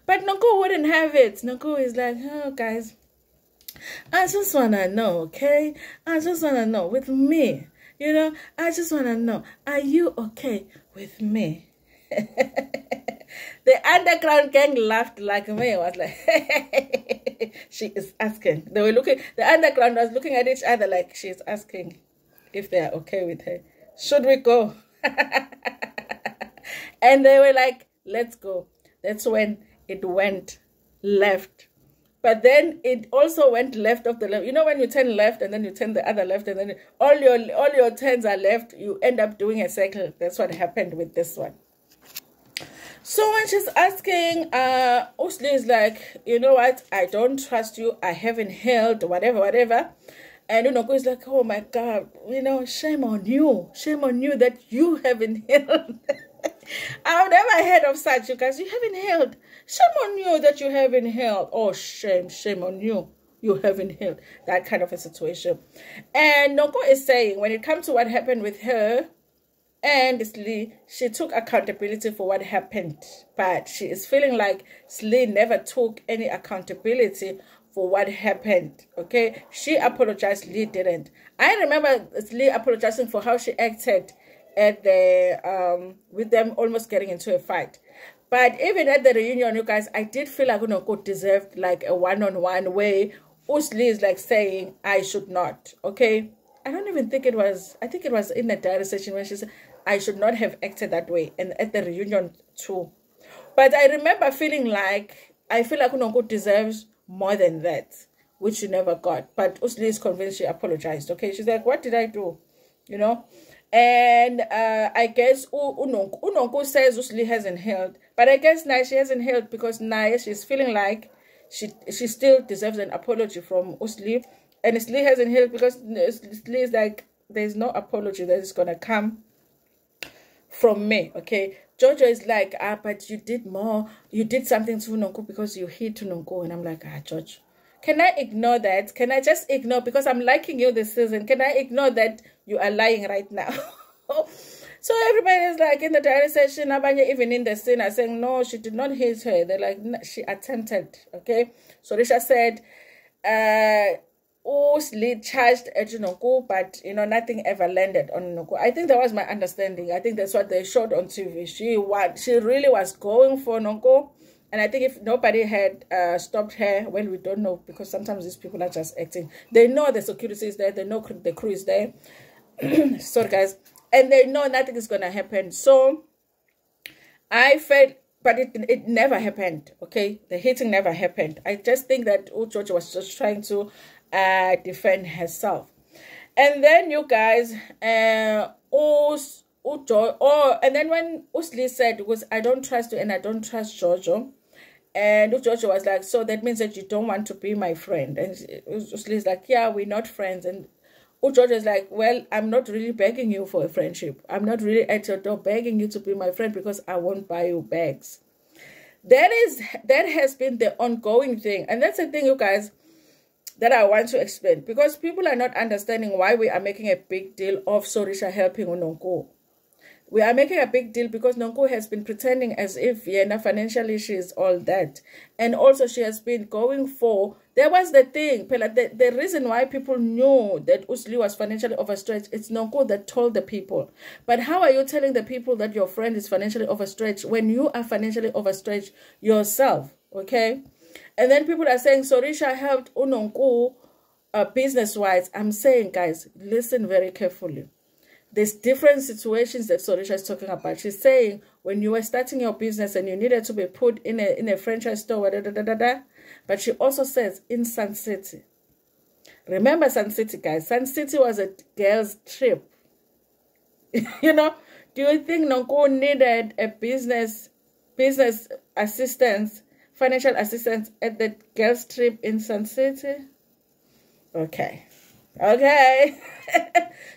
But Nonko wouldn't have it. Nonko is like, oh, guys, I just want to know, okay? I just want to know with me. You know, I just want to know, are you okay with me? The underground gang laughed like me. I was like, she is asking. They were looking, the underground was looking at each other like she's asking if they are okay with her. Should we go? And they were like, let's go. That's when it went left. But then it also went left of the left. You know when you turn left and then you turn the other left and then all your turns are left, you end up doing a circle. That's what happened with this one. So when she's asking, Slee is like, you know what? I don't trust you. I haven't healed, whatever, whatever. And Unoko is like, oh my God, you know, shame on you. Shame on you that you haven't healed. I've never heard of such, you guys. You haven't healed. Shame on you that you haven't healed. Oh, shame on you. You haven't healed. That kind of a situation. And Noko is saying, when it comes to what happened with her and Slee, she took accountability for what happened. But she is feeling like Slee never took any accountability for what happened. Okay? She apologized. Slee didn't. I remember Slee apologizing for how she acted at the with them almost getting into a fight. But even at the reunion, you guys, I did feel like Unoko deserved like a one-on-one way. Slee is like saying, I should not. Okay? I don't even think it was, I think it was in the diary session when she said, I should not have acted that way. And at the reunion too. But I remember feeling like, I feel like Unoko deserves more than that, which she never got. But Slee is convinced she apologized. Okay? She's like, what did I do? You know? And I guess Unoko says Slee hasn't healed. But I guess now she hasn't healed because now she's feeling like she still deserves an apology from Slee. And Slee hasn't healed because Slee is like, there's no apology that is going to come from me. Okay? Jojo is like, but you did more. You did something to Unoko because you hit Unoko. And I'm like, Jojo. Can I ignore that? Can I just ignore? Because I'm liking you this season. Can I ignore that you are lying right now? So everybody is like in the diary session, even in the scene, are saying, no, she did not hit her. They're like, no, she attempted. Okay? So Risha said, Slee charged at Unoko, but, you know, nothing ever landed on Unoko. I think that was my understanding. I think that's what they showed on TV. She really was going for Unoko. And I think if nobody had stopped her, well, we don't know, because sometimes these people are just acting. They know the security is there. They know the crew is there. Sorry, guys. And they know nothing is going to happen. So I felt, but it never happened, okay? The hitting never happened. I just think that Georgia was just trying to defend herself. And then you guys, and then when Slee said, because I don't trust you and I don't trust Jojo, and Jojo was like, so that means that you don't want to be my friend. And Slee's like, yeah, we're not friends. And Jojo is like, well, I'm not really begging you for a friendship. I'm not really at your door begging you to be my friend because I won't buy you bags. That has been the ongoing thing. And that's the thing, you guys, that I want to explain. Because people are not understanding why we are making a big deal of Sorisha helping Unoko. We are making a big deal because Nonko has been pretending as if financially she is all that. And also she has been going for, there was the thing, the reason why people knew that Slee was financially overstretched, it's Nonko that told the people. But how are you telling the people that your friend is financially overstretched when you are financially overstretched yourself? Okay? And then people are saying, Sorisha helped Nonko business-wise. I'm saying, guys, listen very carefully. There's different situations that Sorisha is talking about. She's saying when you were starting your business and you needed to be put in a franchise store, but she also says in Sun City. Remember Sun City, guys. Sun City was a girls' trip. You know, do you think Nonko needed a business assistance, financial assistance at the girls' trip in Sun City? Okay. Okay.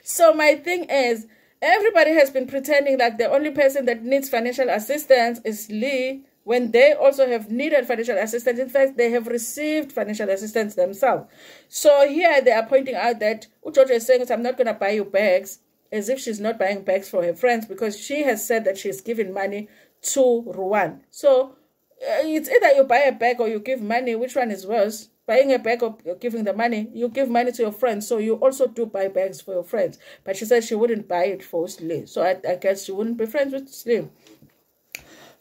So my thing is, everybody has been pretending like the only person that needs financial assistance is Slee, when they also have needed financial assistance. In fact, they have received financial assistance themselves. So here they are pointing out that Ujojo is saying, I'm not going to buy you bags, as if she's not buying bags for her friends, because she has said that she's given money to Ruan. So it's either you buy a bag or you give money. Which one is worse? Buying a bag or giving the money? You give money to your friends, so you also do buy bags for your friends. But she said she wouldn't buy it for Slee, so I guess she wouldn't be friends with Slee.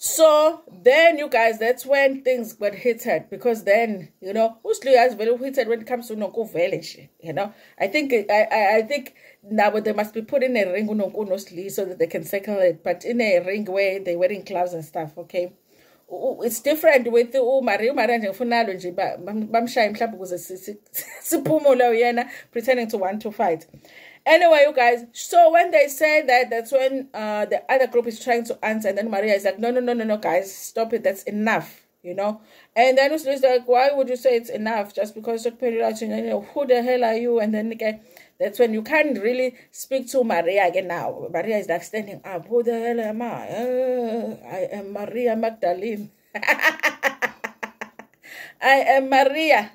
So then, you guys, that's when things got heated, because then, you know, Slee is very heated when it comes to Nonku Village. You know, I think now they must be put in a ring with Slee so that they can settle it, but in a ring where they're wearing gloves and stuff. Okay, it's different with Mario nje funalo nje bamshaya mhlawumbe ukuze siphumule uyena pretending to want to fight. Anyway, you guys, so when they say that, that's when the other group is trying to answer, and then Maria is like, no, guys, stop it, that's enough, you know. And then it's like, why would you say it's enough? Just because you know, who the hell are you? And then again, that's when you can't really speak to Maria again now. Maria is like standing up. Who the hell am I? I am Maria Magdalene. I am Maria.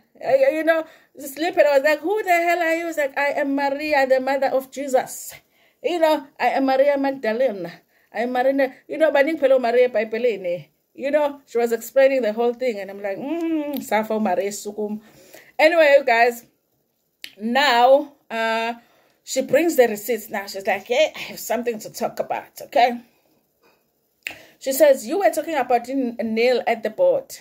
You know, sleeping. I was like, who the hell are you? I was like, I am Maria, the mother of Jesus. You know, I am Maria Magdalene. I am Maria. You know, Baning Pelo Maria Paipelene. You know, she was explaining the whole thing. And I'm like, Safo Maria Sukum. Anyway, you guys, now she brings the receipts. Now she's like, hey, I have something to talk about, okay? She says, you were talking about Neil at the board.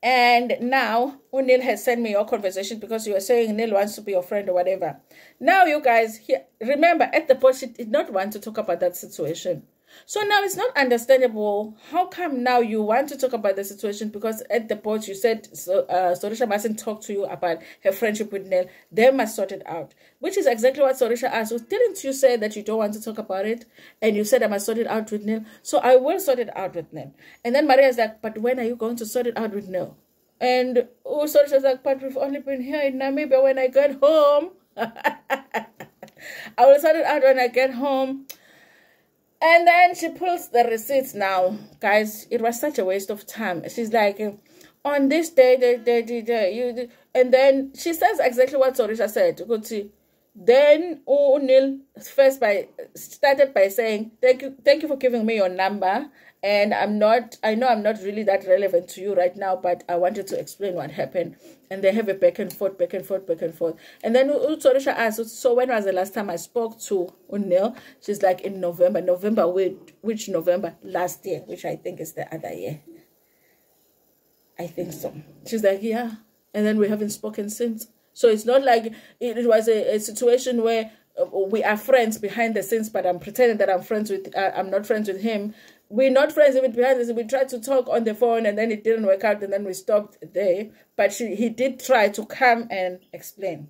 And now, Neil has sent me your conversation because you were saying Neil wants to be your friend or whatever. Now, you guys, remember, at the board, she did not want to talk about that situation. So now it's not understandable. How come now you want to talk about the situation? Because at the board, you said Sorisha mustn't talk to you about her friendship with Neil. They must sort it out. Which is exactly what Sorisha asked. So didn't you say that you don't want to talk about it? And you said I must sort it out with Neil. So I will sort it out with Neil. And then Maria's like, but when are you going to sort it out with Neil? And Sorisha's like, but we've only been here in Namibia. When I get home, I will sort it out when I get home. And then she pulls the receipts now. Guys, it was such a waste of time. She's like, on this day, and then she says exactly what Sorisha said. Then Neil first started by saying, thank you for giving me your number. And I know I'm not really that relevant to you right now, but I wanted to explain what happened. And they have a back and forth. And then Sorisha asked, so when was the last time I spoke to Neil? She's like, in November. November, which November? Last year, which I think is the other year. I think so. She's like, yeah. And then we haven't spoken since. So it's not like it was a situation where we are friends behind the scenes, but I'm pretending that I'm not friends with him. We're not friends even behind the scenes. We tried to talk on the phone and then it didn't work out and then we stopped there. But he did try to come and explain.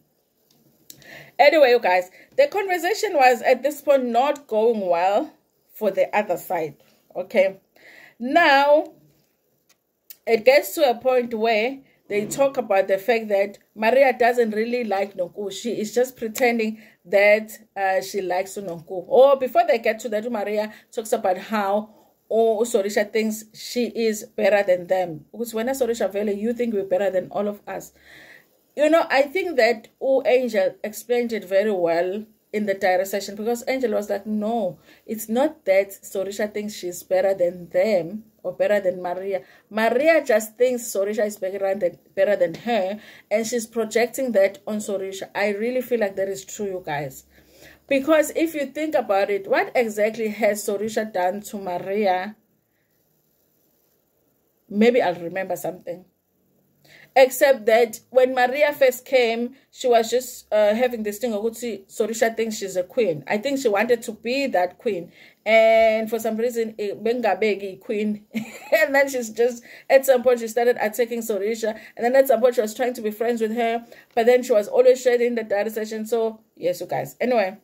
Anyway, you guys, the conversation was at this point not going well for the other side. Okay. Now, it gets to a point where they talk about the fact that Maria doesn't really like Nonku. She is just pretending that she likes Nonku. Or before they get to that, Maria talks about how Sorisha thinks she is better than them. Because when Sorisha Vele, you think we're better than all of us. You know, I think that Angel explained it very well in the diary session, because Angel was like, no, it's not that Sorisha thinks she's better than them or better than Maria. Maria just thinks Sorisha is better than her, and she's projecting that on Sorisha. I really feel like that is true, you guys. Because if you think about it, what exactly has Sorisha done to Maria? Maybe I'll remember something. Except that when Maria first came, she was just having this thing of Sorisha thinks she's a queen. I think she wanted to be that queen. And for some reason, Bengabegi queen. And then she's just, at some point, she started attacking Sorisha. And then at some point, she was trying to be friends with her. But then she was always sharing the diary session. So, yes, you guys. Anyway,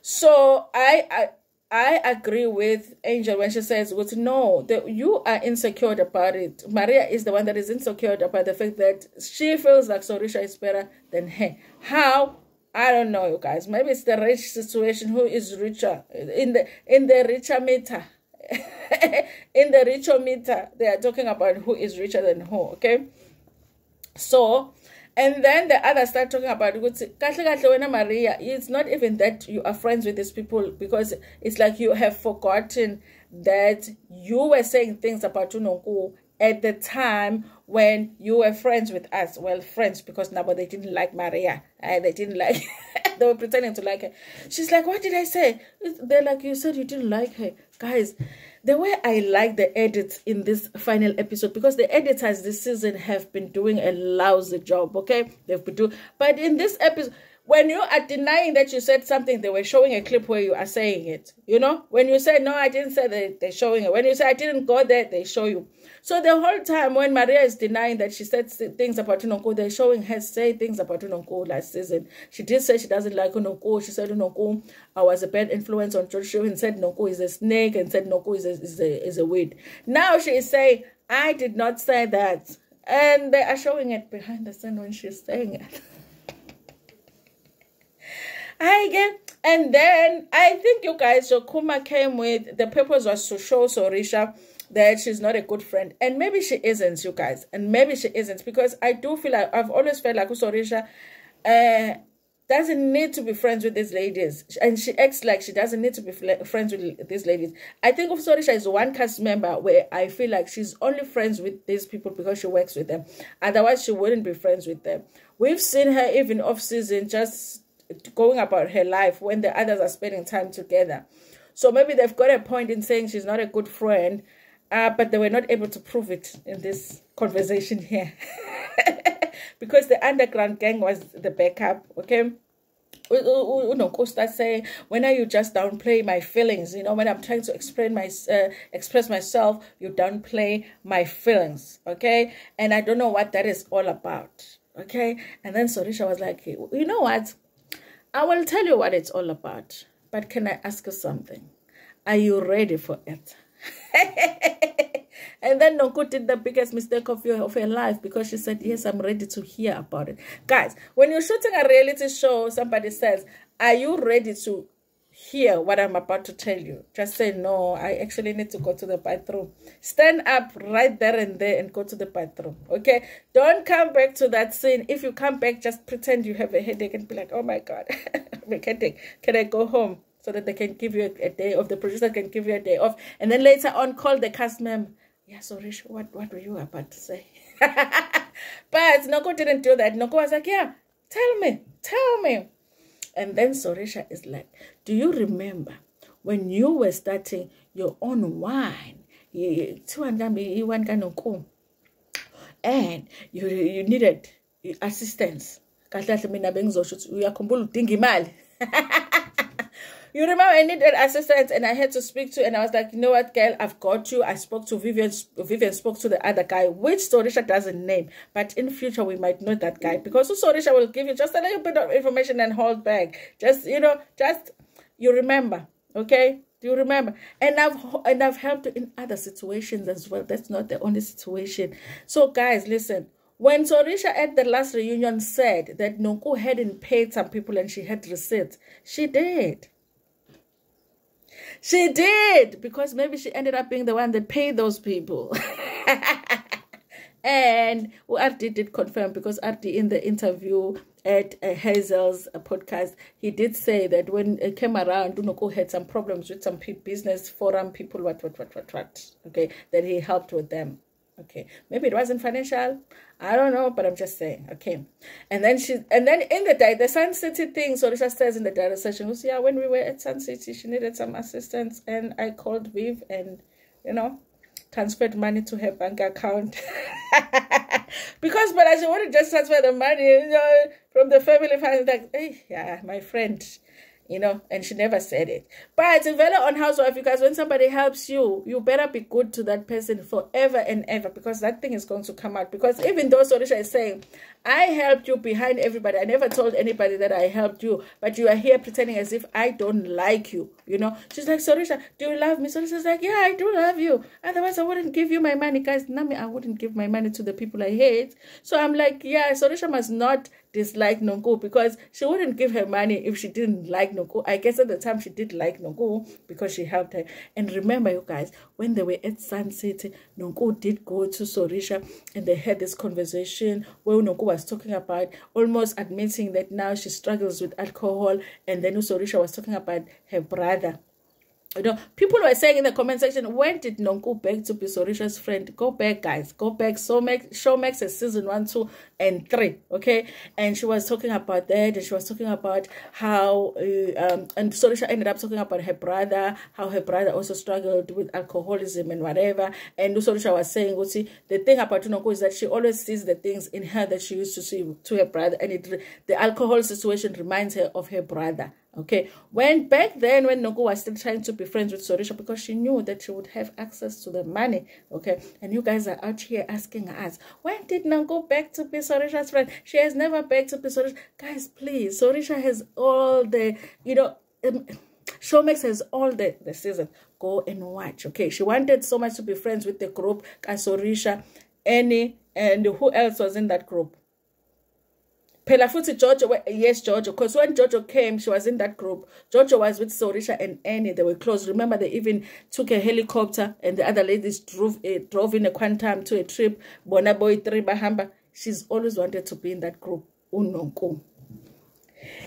so I agree with Angel when she says, no, you are insecure about it. Maria is the one that is insecure about the fact that she feels like Sorisha is better than her. How? I don't know, you guys. Maybe it's the rich situation. Who is richer? In the richer meter. In the richer meter, they are talking about who is richer than who, okay? So, and then the others start talking about Maria. It's not even that you are friends with these people, because it's like you have forgotten that you were saying things about Nonku at the time when you were friends with us. Well, friends, because now they didn't like Maria. They didn't like, they were pretending to like her. She's like, what did I say? They're like, you said you didn't like her. Guys, the way I like the edits in this final episode, because the editors this season have been doing a lousy job, okay? They've been doing, but in this episode, when you are denying that you said something, they were showing a clip where you are saying it. You know, when you say, no, I didn't say that, they're showing it. When you say, I didn't go there, they show you. So the whole time when Maria is denying that she said things about Unonko, they're showing her say things about Unonko last season. She did say she doesn't like Unonko. She said Unonko was a bad influence on George and said Unonko is a snake and said Unonko is a weed. Now she is saying, I did not say that. And they are showing it behind the scene when she's saying it. And then I think you guys, Shokuma came with, the purpose was to show Sorisha that she's not a good friend. And maybe she isn't, you guys. And maybe she isn't, because I do feel like, I've always felt like Sorisha doesn't need to be friends with these ladies. And she acts like she doesn't need to be friends with these ladies. I think of Sorisha as one cast member where I feel like she's only friends with these people because she works with them. Otherwise, she wouldn't be friends with them. We've seen her even off-season just going about her life when the others are spending time together. So maybe they've got a point in saying she's not a good friend, but they were not able to prove it in this conversation here. Because the underground gang was the backup, okay? Unonko starts saying, when are you just downplay my feelings? You know, when I'm trying to express myself, you downplay my feelings, okay? And I don't know what that is all about, okay? And then Sorisha was like, you know what? I will tell you what it's all about. But can I ask you something? Are you ready for it? And then Nonko did the biggest mistake of her life, because she said, yes, I'm ready to hear about it. Guys, when you're shooting a reality show, somebody says, are you ready to hear what I'm about to tell you? Just say, no, I actually need to go to the bathroom. Stand up right there and there and go to the bathroom, okay? Don't come back to that scene. If you come back, just pretend you have a headache and be like, oh my God, I'm a headache. Can I go home? So that they can give you a day off. The producer can give you a day off. And then later on, call the cast member. Yeah, so Rish, what were you about to say? But Noko didn't do that. Noko was like, yeah, tell me. And then Sorisha is like, do you remember when you were starting your own wine? And you needed assistance. You remember I needed assistance and I had to speak to, and I was like, you know what, girl, I've got you. I spoke to Vivian. Vivian spoke to the other guy, which Sorisha doesn't name. But in future, we might know that guy, because Sorisha will give you just a little bit of information and hold back. Just, you know, you remember, okay? Do you remember? And I've helped you in other situations as well. That's not the only situation. So, guys, listen. When Sorisha at the last reunion said that Nonko hadn't paid some people and she had receipts, she did. She did, because maybe she ended up being the one that paid those people. And RD did confirm, because RD in the interview at Hazel's podcast, he did say that when it came around, Unoko had some problems with some business forum people, what, okay, that he helped with them. Okay, maybe it wasn't financial. I don't know, but I'm just saying. Okay, and then in the Sun City thing, Sorisha says in the data session, was, yeah, when we were at Sun City, she needed some assistance, and I called Viv and, you know, transferred money to her bank account. Because, but I wanted to just transfer the money, you know, from the family fund. Like, hey, yeah, my friend. You know, and she never said it. But it's very on housewife, because when somebody helps you, you better be good to that person forever and ever, because that thing is going to come out. Because even though Sorisha is saying, I helped you behind everybody, I never told anybody that I helped you, but you are here pretending as if I don't like you, you know. She's like, Sorisha, do you love me? Sorisha's like, yeah, I do love you. Otherwise, I wouldn't give you my money. Guys, Nami, I wouldn't give my money to the people I hate. So I'm like, yeah, Sorisha must not dislike Nonko, because she wouldn't give her money if she didn't like Nonko. I guess at the time she did like Nonko because she helped her. And remember, you guys, when they were at Sun City, Nonko did go to Sorisha and they had this conversation where Nonko was talking about almost admitting that now she struggles with alcohol, and then Sorisha was talking about her brother. You know, people were saying in the comment section, when did Nonku beg to be Sorisha's friend? Go back, guys. Go back. Showmax is season 1, 2, and 3. Okay? And she was talking about that. And she was talking about how, and Sorisha ended up talking about her brother, how her brother also struggled with alcoholism and whatever. And Sorisha was saying, well, see, the thing about Nonku is that she always sees the things in her that she used to see to her brother. And the alcohol situation reminds her of her brother. Okay, when back then, when Nonku was still trying to be friends with Sorisha because she knew that she would have access to the money. Okay, and you guys are out here asking us, when did Nonku beg to be Sorisha's friend? She has never begged to be Sorisha. Guys, please, Sorisha has all the, you know, Showmax has all the season. Go and watch. Okay, she wanted so much to be friends with the group, Sorisha, Annie, and who else was in that group? Phela futhi Jojo, yes, Jojo, because when Jojo came, she was in that group. Jojo was with Sorisha and Annie. They were close. Remember, they even took a helicopter and the other ladies drove in a quantum to a trip. Bona boy 3 bahamba. She's always wanted to be in that group. Unonku.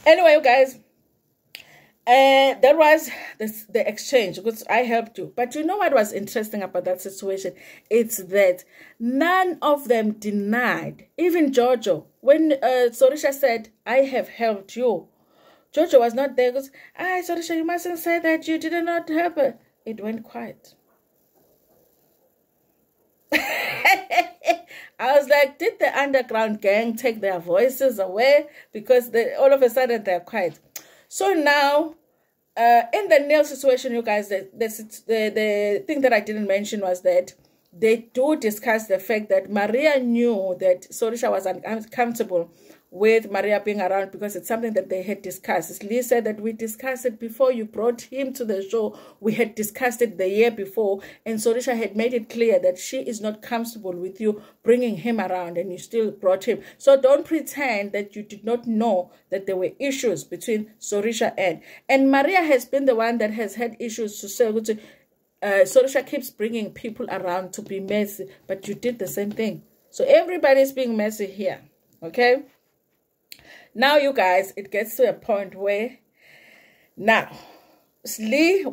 Anyway, you guys, that was the exchange because I helped you. But you know what was interesting about that situation? It's that none of them denied. Even Jojo, when Sorisha said, I have helped you, Jojo was not there because, Sorisha, you mustn't say that you did not help her. It went quiet. I was like, did the underground gang take their voices away? Because all of a sudden they're quiet. So now, in the nail situation, you guys, the thing that I didn't mention was that they do discuss the fact that Maria knew that Sorisha was uncomfortable with Maria being around because it's something that they had discussed. Slee said that we discussed it before you brought him to the show. We had discussed it the year before, and Sorisha had made it clear that she is not comfortable with you bringing him around, and you still brought him. So don't pretend that you did not know that there were issues between Sorisha and Maria has been the one that has had issues to say, Sorisha keeps bringing people around to be messy, but you did the same thing. So everybody's being messy here, okay? Now, you guys, it gets to a point where now Slee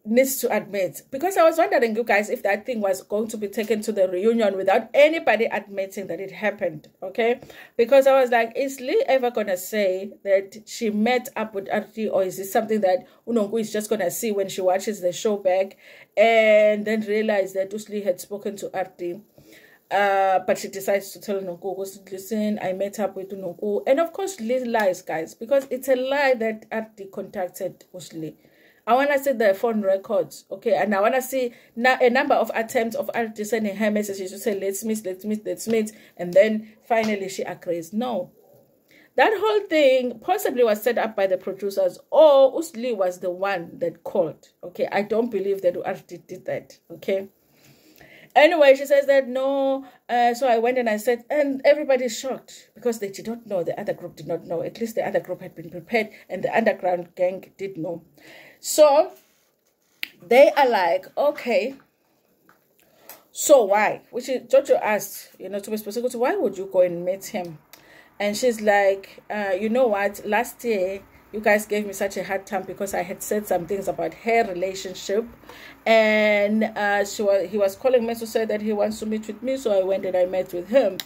needs to admit, because I was wondering, you guys, if that thing was going to be taken to the reunion without anybody admitting that it happened, okay? Because I was like, is Slee ever going to say that she met up with RT, or is this something that Unonku is just going to see when she watches the show back and then realize that Slee had spoken to RT? But she decides to tell Nonku, listen, I met up with Nonku. And of course, Slee lies, guys, because it's a lie that RT contacted Slee. I want to see the phone records, okay? And I want to see a number of attempts of RT sending her messages to say, let's meet. And then finally she agrees. No. That whole thing possibly was set up by the producers, or Slee was the one that called, okay? I don't believe that RT did that, okay? Anyway, she says that no, so I went and I said, and everybody's shocked because they did not know, the other group did not know. At least the other group had been prepared and the underground gang did know. So they are like, okay, so why? Which is, Jojo asked, you know, to be specific, why would you go and meet him? And she's like, you know what, last year, you guys gave me such a hard time because I had said some things about her relationship. And he was calling me to say that he wants to meet with me. So I went and I met with him.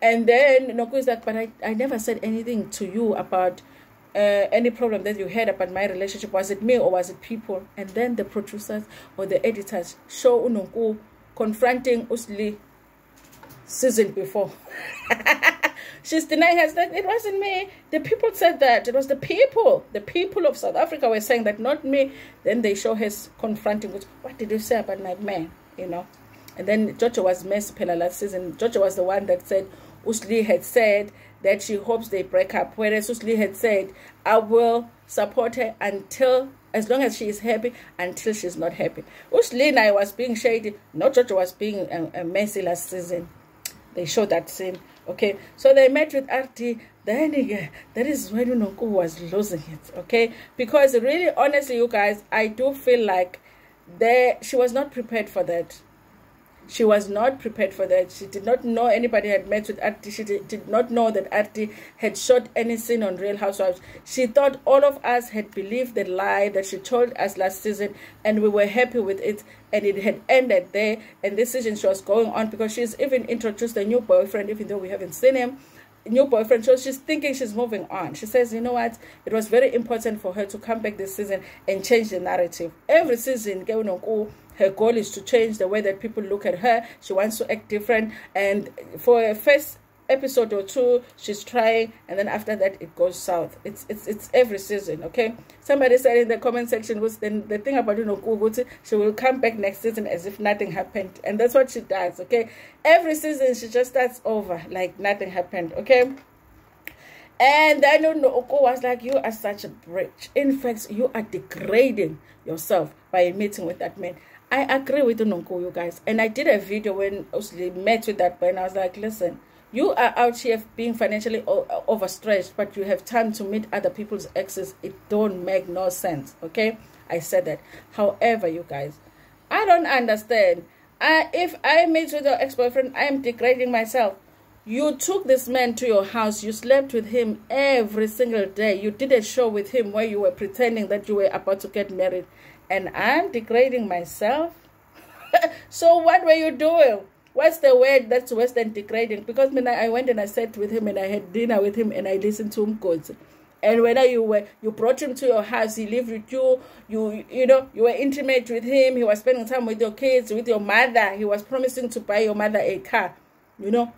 And then Nonku is like, but I never said anything to you about any problem that you had about my relationship. Was it me or was it people? And then the producers or the editors show Nonku confronting Slee season before. She's denying us that it wasn't me. The people said that. It was the people. The people of South Africa were saying that, not me. Then they show her confronting, what did you say about my man? You know. And then Jojo was messy last season. Jojo was the one that said Slee had said that she hopes they break up. Whereas Slee had said, I will support her until, as long as she is happy, until she's not happy. Slee and I was being shady. No, Jojo was being a messy last season. They showed that scene. Okay, so they met with RT. Then that is when Nonku was losing it. Okay, because really, honestly, you guys, I do feel like she was not prepared for that. She was not prepared for that. She did not know anybody had met with Artie. She did not know that Artie had shot any scene on Real Housewives. She thought all of us had believed the lie that she told us last season, and we were happy with it, and it had ended there. And this season she was going on because she's even introduced a new boyfriend, even though we haven't seen him. New boyfriend, so she's thinking she's moving on. She says, you know what, it was very important for her to come back this season and change the narrative. Every season her goal is to change the way that people look at her. She wants to act different, and for a first episode or two she's trying, and then after that it goes south. It's every season. Okay, somebody said in the comment section, was then the thing about she will come back next season as if nothing happened, and that's what she does. Okay, every season she just starts over like nothing happened. Okay, and then Oko was like, you are such a bitch. In fact, you are degrading yourself by meeting with that man. I agree with Nonko, you guys, and I did a video when Slee met with that boy, and I was like, listen, you are out here being financially overstretched, but you have time to meet other people's exes. It don't make no sense. Okay, I said that. However, you guys, I don't understand. If I meet with your ex-boyfriend, I am degrading myself. You took this man to your house. You slept with him every single day. You did a show with him where you were pretending that you were about to get married, and I'm degrading myself. So what were you doing? What's the word that's worse than degrading? Because when I went and I sat with him and I had dinner with him and I listened to him quotes. And whether you brought him to your house, he lived with you, you know, you were intimate with him, he was spending time with your kids, with your mother, he was promising to buy your mother a car, you know.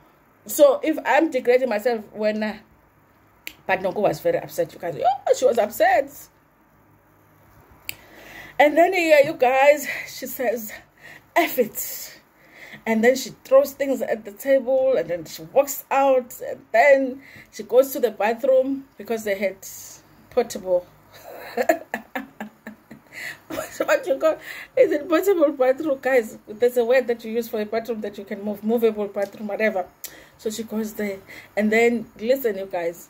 So if I'm degrading myself when but Nonko was very upset, you guys. Oh, she was upset. And then here, you guys, she says, F it. And then she throws things at the table, and then she walks out, and then she goes to the bathroom because they had portable. What you call, is it portable bathroom, guys? There's a word that you use for a bathroom that you can move, movable bathroom, whatever. So she goes there, and then listen, you guys.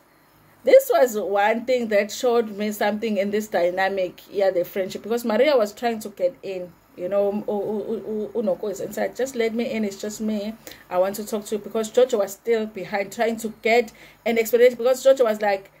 This was one thing that showed me something in this dynamic, yeah, the friendship, because Maria was trying to get in. You know, Unoko is inside. Just let me in. It's just me. I want to talk to you, because Jojo was still behind trying to get an explanation, because Jojo was like,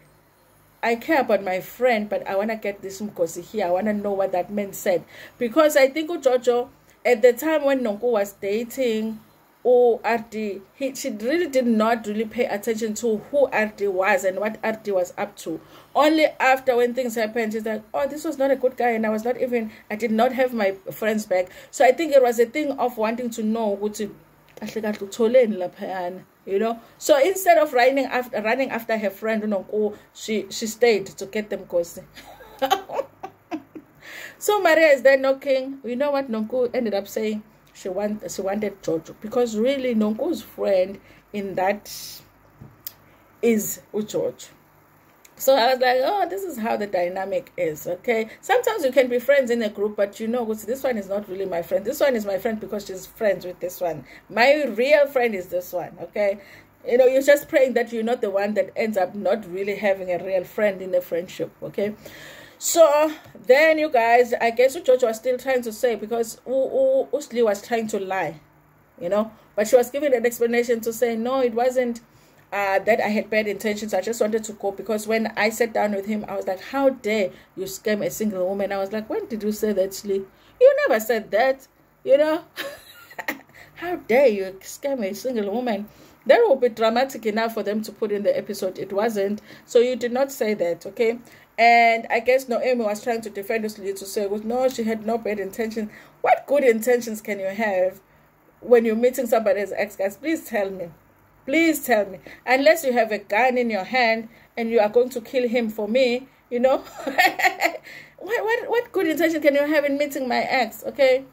I care about my friend, but I want to get this Mkosi here. I want to know what that man said. Because I think Jojo, at the time when Nonko was dating RD, she really did not really pay attention to who RD was and what RD was up to. Only after when things happened, she's like, oh, this was not a good guy, and I did not have my friends back. So I think it was a thing of wanting to know, you know. So instead of running after her friend, she stayed to get them cozy. So Maria is there knocking. You know what Nonko ended up saying? She wanted Jojo, because really Nonko's friend in that is George. So I was like, oh, this is how the dynamic is. Okay, sometimes you can be friends in a group, but you know, this one is not really my friend. This one is my friend because she's friends with this one. My real friend is this one. Okay, you know, you're just praying that you're not the one that ends up not really having a real friend in the friendship. Okay. So then, you guys, I guess Jojo was still trying to say, because Slee was trying to lie, you know, but she was giving an explanation to say, no, it wasn't that I had bad intentions. I just wanted to go, because when I sat down with him, I was like, how dare you scam a single woman? I was like, when did you say that, Slee? You never said that, you know. How dare you scam a single woman? That would be dramatic enough for them to put in the episode. It wasn't. So you did not say that, okay? And I guess Noemi was trying to defend Slee to say, well, no, she had no bad intentions. What good intentions can you have when you're meeting somebody's ex, guys? Please tell me. Please tell me. Unless you have a gun in your hand and you are going to kill him for me, you know. What good intention can you have in meeting my ex, okay?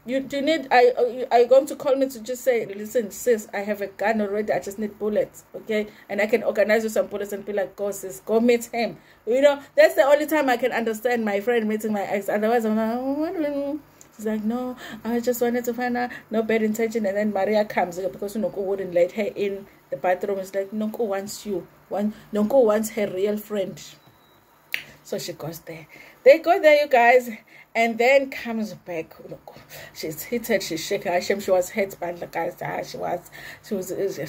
Are you going to call me to just say, listen, sis, I have a gun already, I just need bullets, okay? And I can organize you some bullets and be like, go, sis, go meet him. You know, that's the only time I can understand my friend meeting my ex. Otherwise, I'm like, oh, what do you know? She's like, no, I just wanted to find out, no bad intention. And then Maria comes, because Nonko wouldn't let her in the bathroom. It's like, Nonko wants you. Nonko wants her real friend. So she goes there. They go there, you guys. And then comes back. Look, she's heated, she's shaking. She was hit by the guys. She was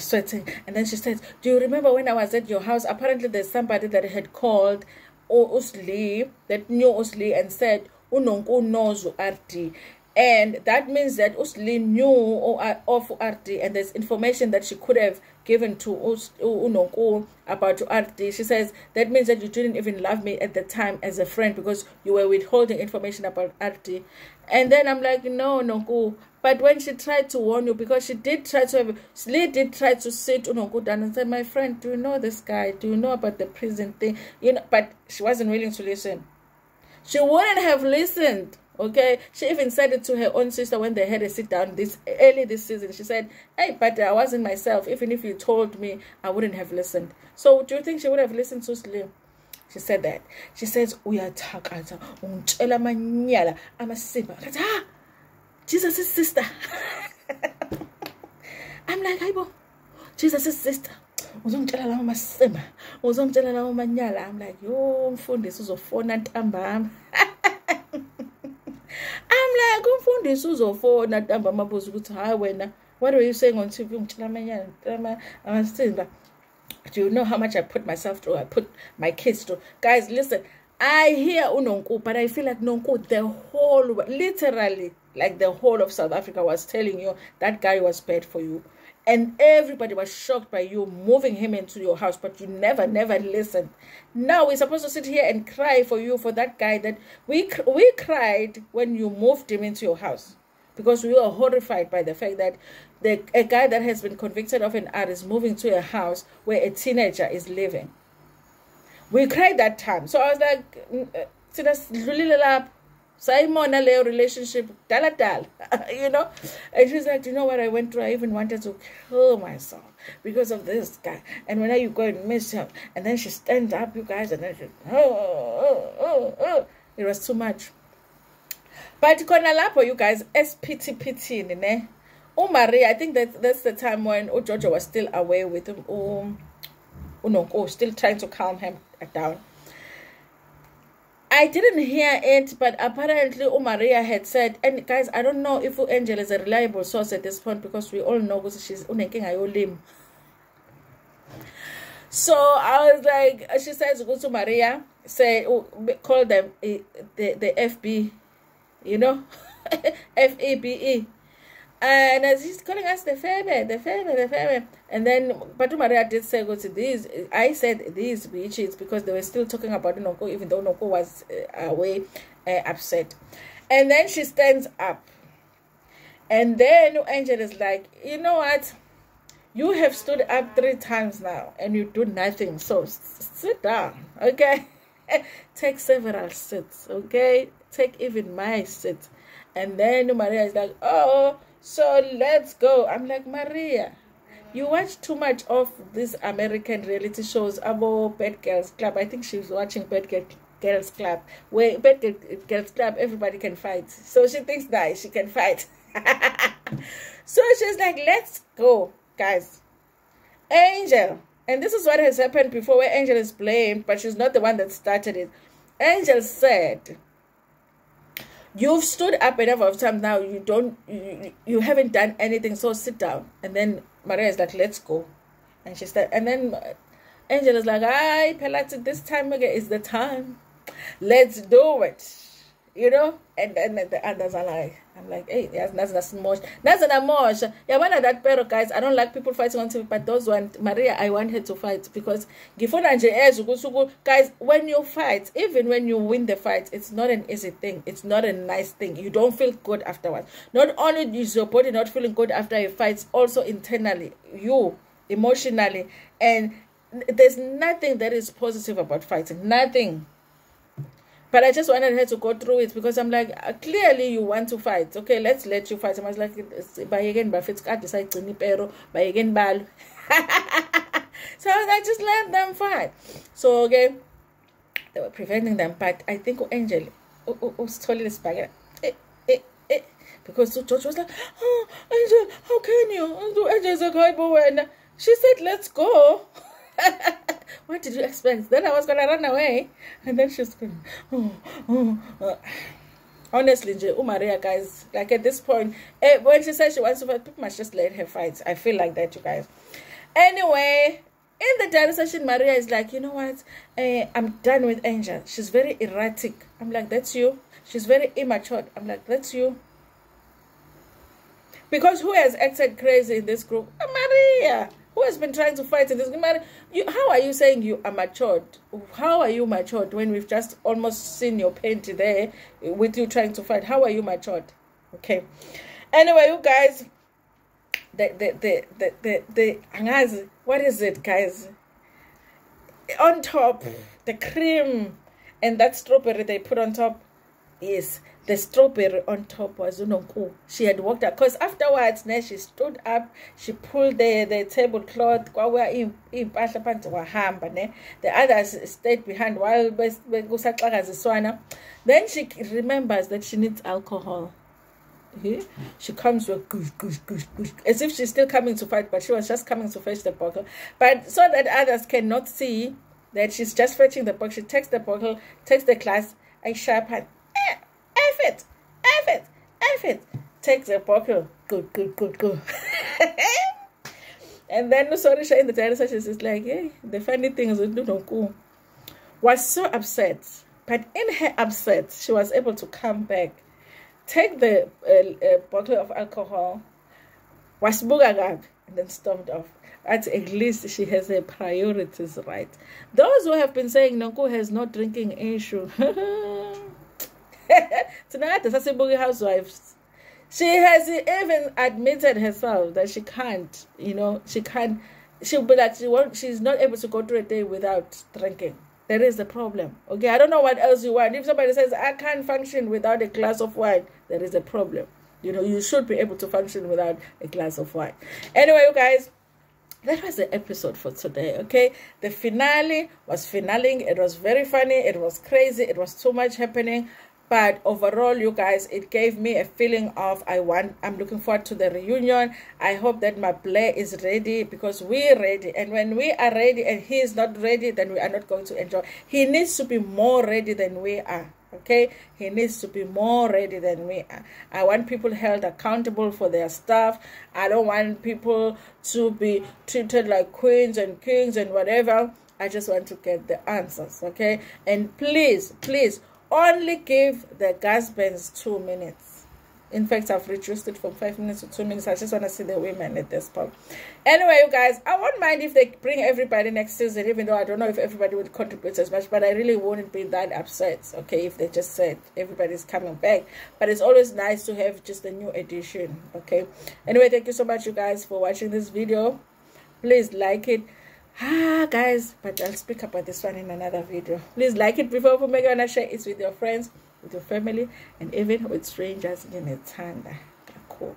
sweating. And then she says, do you remember when I was at your house? Apparently there's somebody that had called Slee, that knew Slee, and said, Unonku knows RD. And that means that Slee knew of RD, and there's information that she could have given to Unonku about RD. She says, that means that you didn't even love me at the time as a friend because you were withholding information about RD. And then I'm like, no, Nonku. But when she tried to warn you, because she did try to have, Slee did try to sit Unonku down and say, my friend, do you know this guy? Do you know about the prison thing? You know, but she wasn't willing to listen. She wouldn't have listened. Okay, she even said it to her own sister when they had a sit down early this season. She said, hey, but I wasn't myself. Even if you told me, I wouldn't have listened. So do you think she would have listened to Slee? She said that. She says, uyatakaza ungitshela amanyala amasimba. Ah, Jesus' sister. I'm like, hayibo, Jesus' sister. Uzongitshela lawo masimba. Uzongitshela lawo manyala. I'm like, yo, mfundisi uzofona ntambama. I'm like, umfundisi uzofona ntamba mabuza ukuthi hayi wena, what were you saying on TV? Ungitshela amanyala amasimba. Do you know how much I put myself through? I put my kids through. Guys, listen, I hear Unonku, but I feel like Nonku, the whole, literally, like the whole of South Africa was telling you that guy was bad for you. And everybody was shocked by you moving him into your house, but you never listened. Now we're supposed to sit here and cry for you, for that guy that we cried when you moved him into your house. Because we were horrified by the fact that a guy that has been convicted of an act is moving to a house where a teenager is living. We cried that time. So I was like, Simon relationship, dal, you know? And she's like, you know what I went through? I even wanted to kill myself because of this guy. And when you go and miss him, and then she stands up, you guys, and then she, it was too much. But Konalapo, you guys, SPTPT, ne? Maria, I think that's the time when Jojo was still away with him. Unonku, still trying to calm him down. I didn't hear it, but apparently Maria had said, and guys, I don't know if Angel is a reliable source at this point because we all know she's unenking ayolim. So I was like, she says, go to Maria, say, call them the FB, you know, FEBE. And as he's calling us the Febe. And then, but Maria did say, go to these. I said these bitches because they were still talking about Nonku, even though Nonku was away, upset. And then she stands up. And then Angel is like, you know what? You have stood up 3 times now and you do nothing. So sit down, okay? Take several sits, okay? Take even my sit. And then Maria is like, oh, so let's go. I'm like, Maria, you watch too much of these American reality shows about Bad Girls Club. I think she was watching Bad Girls Club. Where Bad Girls Club, everybody can fight. So she thinks that she can fight. So she's like, let's go, guys. Angel. And this is what has happened before where Angel is blamed, but she's not the one that started it. Angel said, you've stood up a number of times now. You haven't done anything. So sit down. And then Maria is like, let's go. And she said, and then Angel is like, "Ay, Pelati, this time again is the time. Let's do it." You know? And then the others are like, I'm like, hey, that's more. That's an more. Yeah, one of that pero guys, I don't like people fighting on TV, but those one, Maria, I want her to fight because guys, when you fight, even when you win the fight, it's not an easy thing. It's not a nice thing. You don't feel good afterwards. Not only is your body not feeling good after a fight, also internally, you emotionally, and there's nothing that is positive about fighting. Nothing. But I just wanted her to go through it because I'm like, clearly you want to fight. Okay, let's let you fight. I was like, by again, but it's got decide pero by again bal. So I just let them fight. So again, they were preventing them. But I think Angel was totally spaghetti. Because George was like, oh, Angel, how can you? Angel's a guy boy. She said, let's go. What did you expect? Then I was gonna run away, and then she's going, Honestly, Maria, guys, like at this point, when she says she wants to fight, people must just let her fight. I feel like that, you guys. Anyway, in the diary session, Maria is like, you know what? I'm done with Angel. She's very erratic. I'm like, that's you. She's very immature. I'm like, that's you. Because who has acted crazy in this group? Maria. Who has been trying to fight in this group? Maria, how are you saying you are matured? How are you matured when we've just almost seen your panty there with you trying to fight? How are you matured? Okay. Anyway, you guys, what is it, guys? On top, the cream and that strawberry they put on top. Yes, the strawberry on top was unonku. She had walked out because afterwards, then she stood up, she pulled the tablecloth. The others stayed behind while then she remembers that she needs alcohol. She comes with gush, as if she's still coming to fight, but she was just coming to fetch the bottle. But so that others cannot see that she's just fetching the bottle, she takes the bottle, takes the glass, and sharp hand. F it. Take the bottle. Good. And then Sorisha in the diary session is like, hey, the funny thing is was so upset. But in her upset, she was able to come back, take the bottle of alcohol, was bugagag, and then stormed off. At least she has her priorities right. Those who have been saying Nonku has no drinking issue. Tonight, the Sasibugi housewives, she has even admitted herself that she can't, she'll be like, she's not able to go through a day without drinking. There is a problem. Okay, I don't know what else you want. If somebody says, I can't function without a glass of wine, there is a problem. You should be able to function without a glass of wine. Anyway, you guys, that was the episode for today, okay? The finale was finaling. It was very funny. It was crazy. It was too much happening. But overall, you guys, it gave me a feeling of I'm looking forward to the reunion. I hope that my Blair is ready because we're ready. And when we are ready and he is not ready, then we are not going to enjoy. He needs to be more ready than we are. Okay, he needs to be more ready than we are. I want people held accountable for their stuff. I don't want people to be treated like queens and kings and whatever. I just want to get the answers. Okay, and please only give the husbands 2 minutes. In fact, I've reduced it from 5 minutes to 2 minutes. I just want to see the women at this point. Anyway, you guys, I won't mind if they bring everybody next season, even though I don't know if everybody will contribute as much, but I really wouldn't be that upset, okay, if they just said everybody's coming back. But it's always nice to have just a new edition, okay? Anyway, thank you so much, you guys, for watching this video. Please like it. Guys, but I'll speak about this one in another video. Please like it before you make it, share it with your friends, with your family, and even with strangers in a tanda. Cool.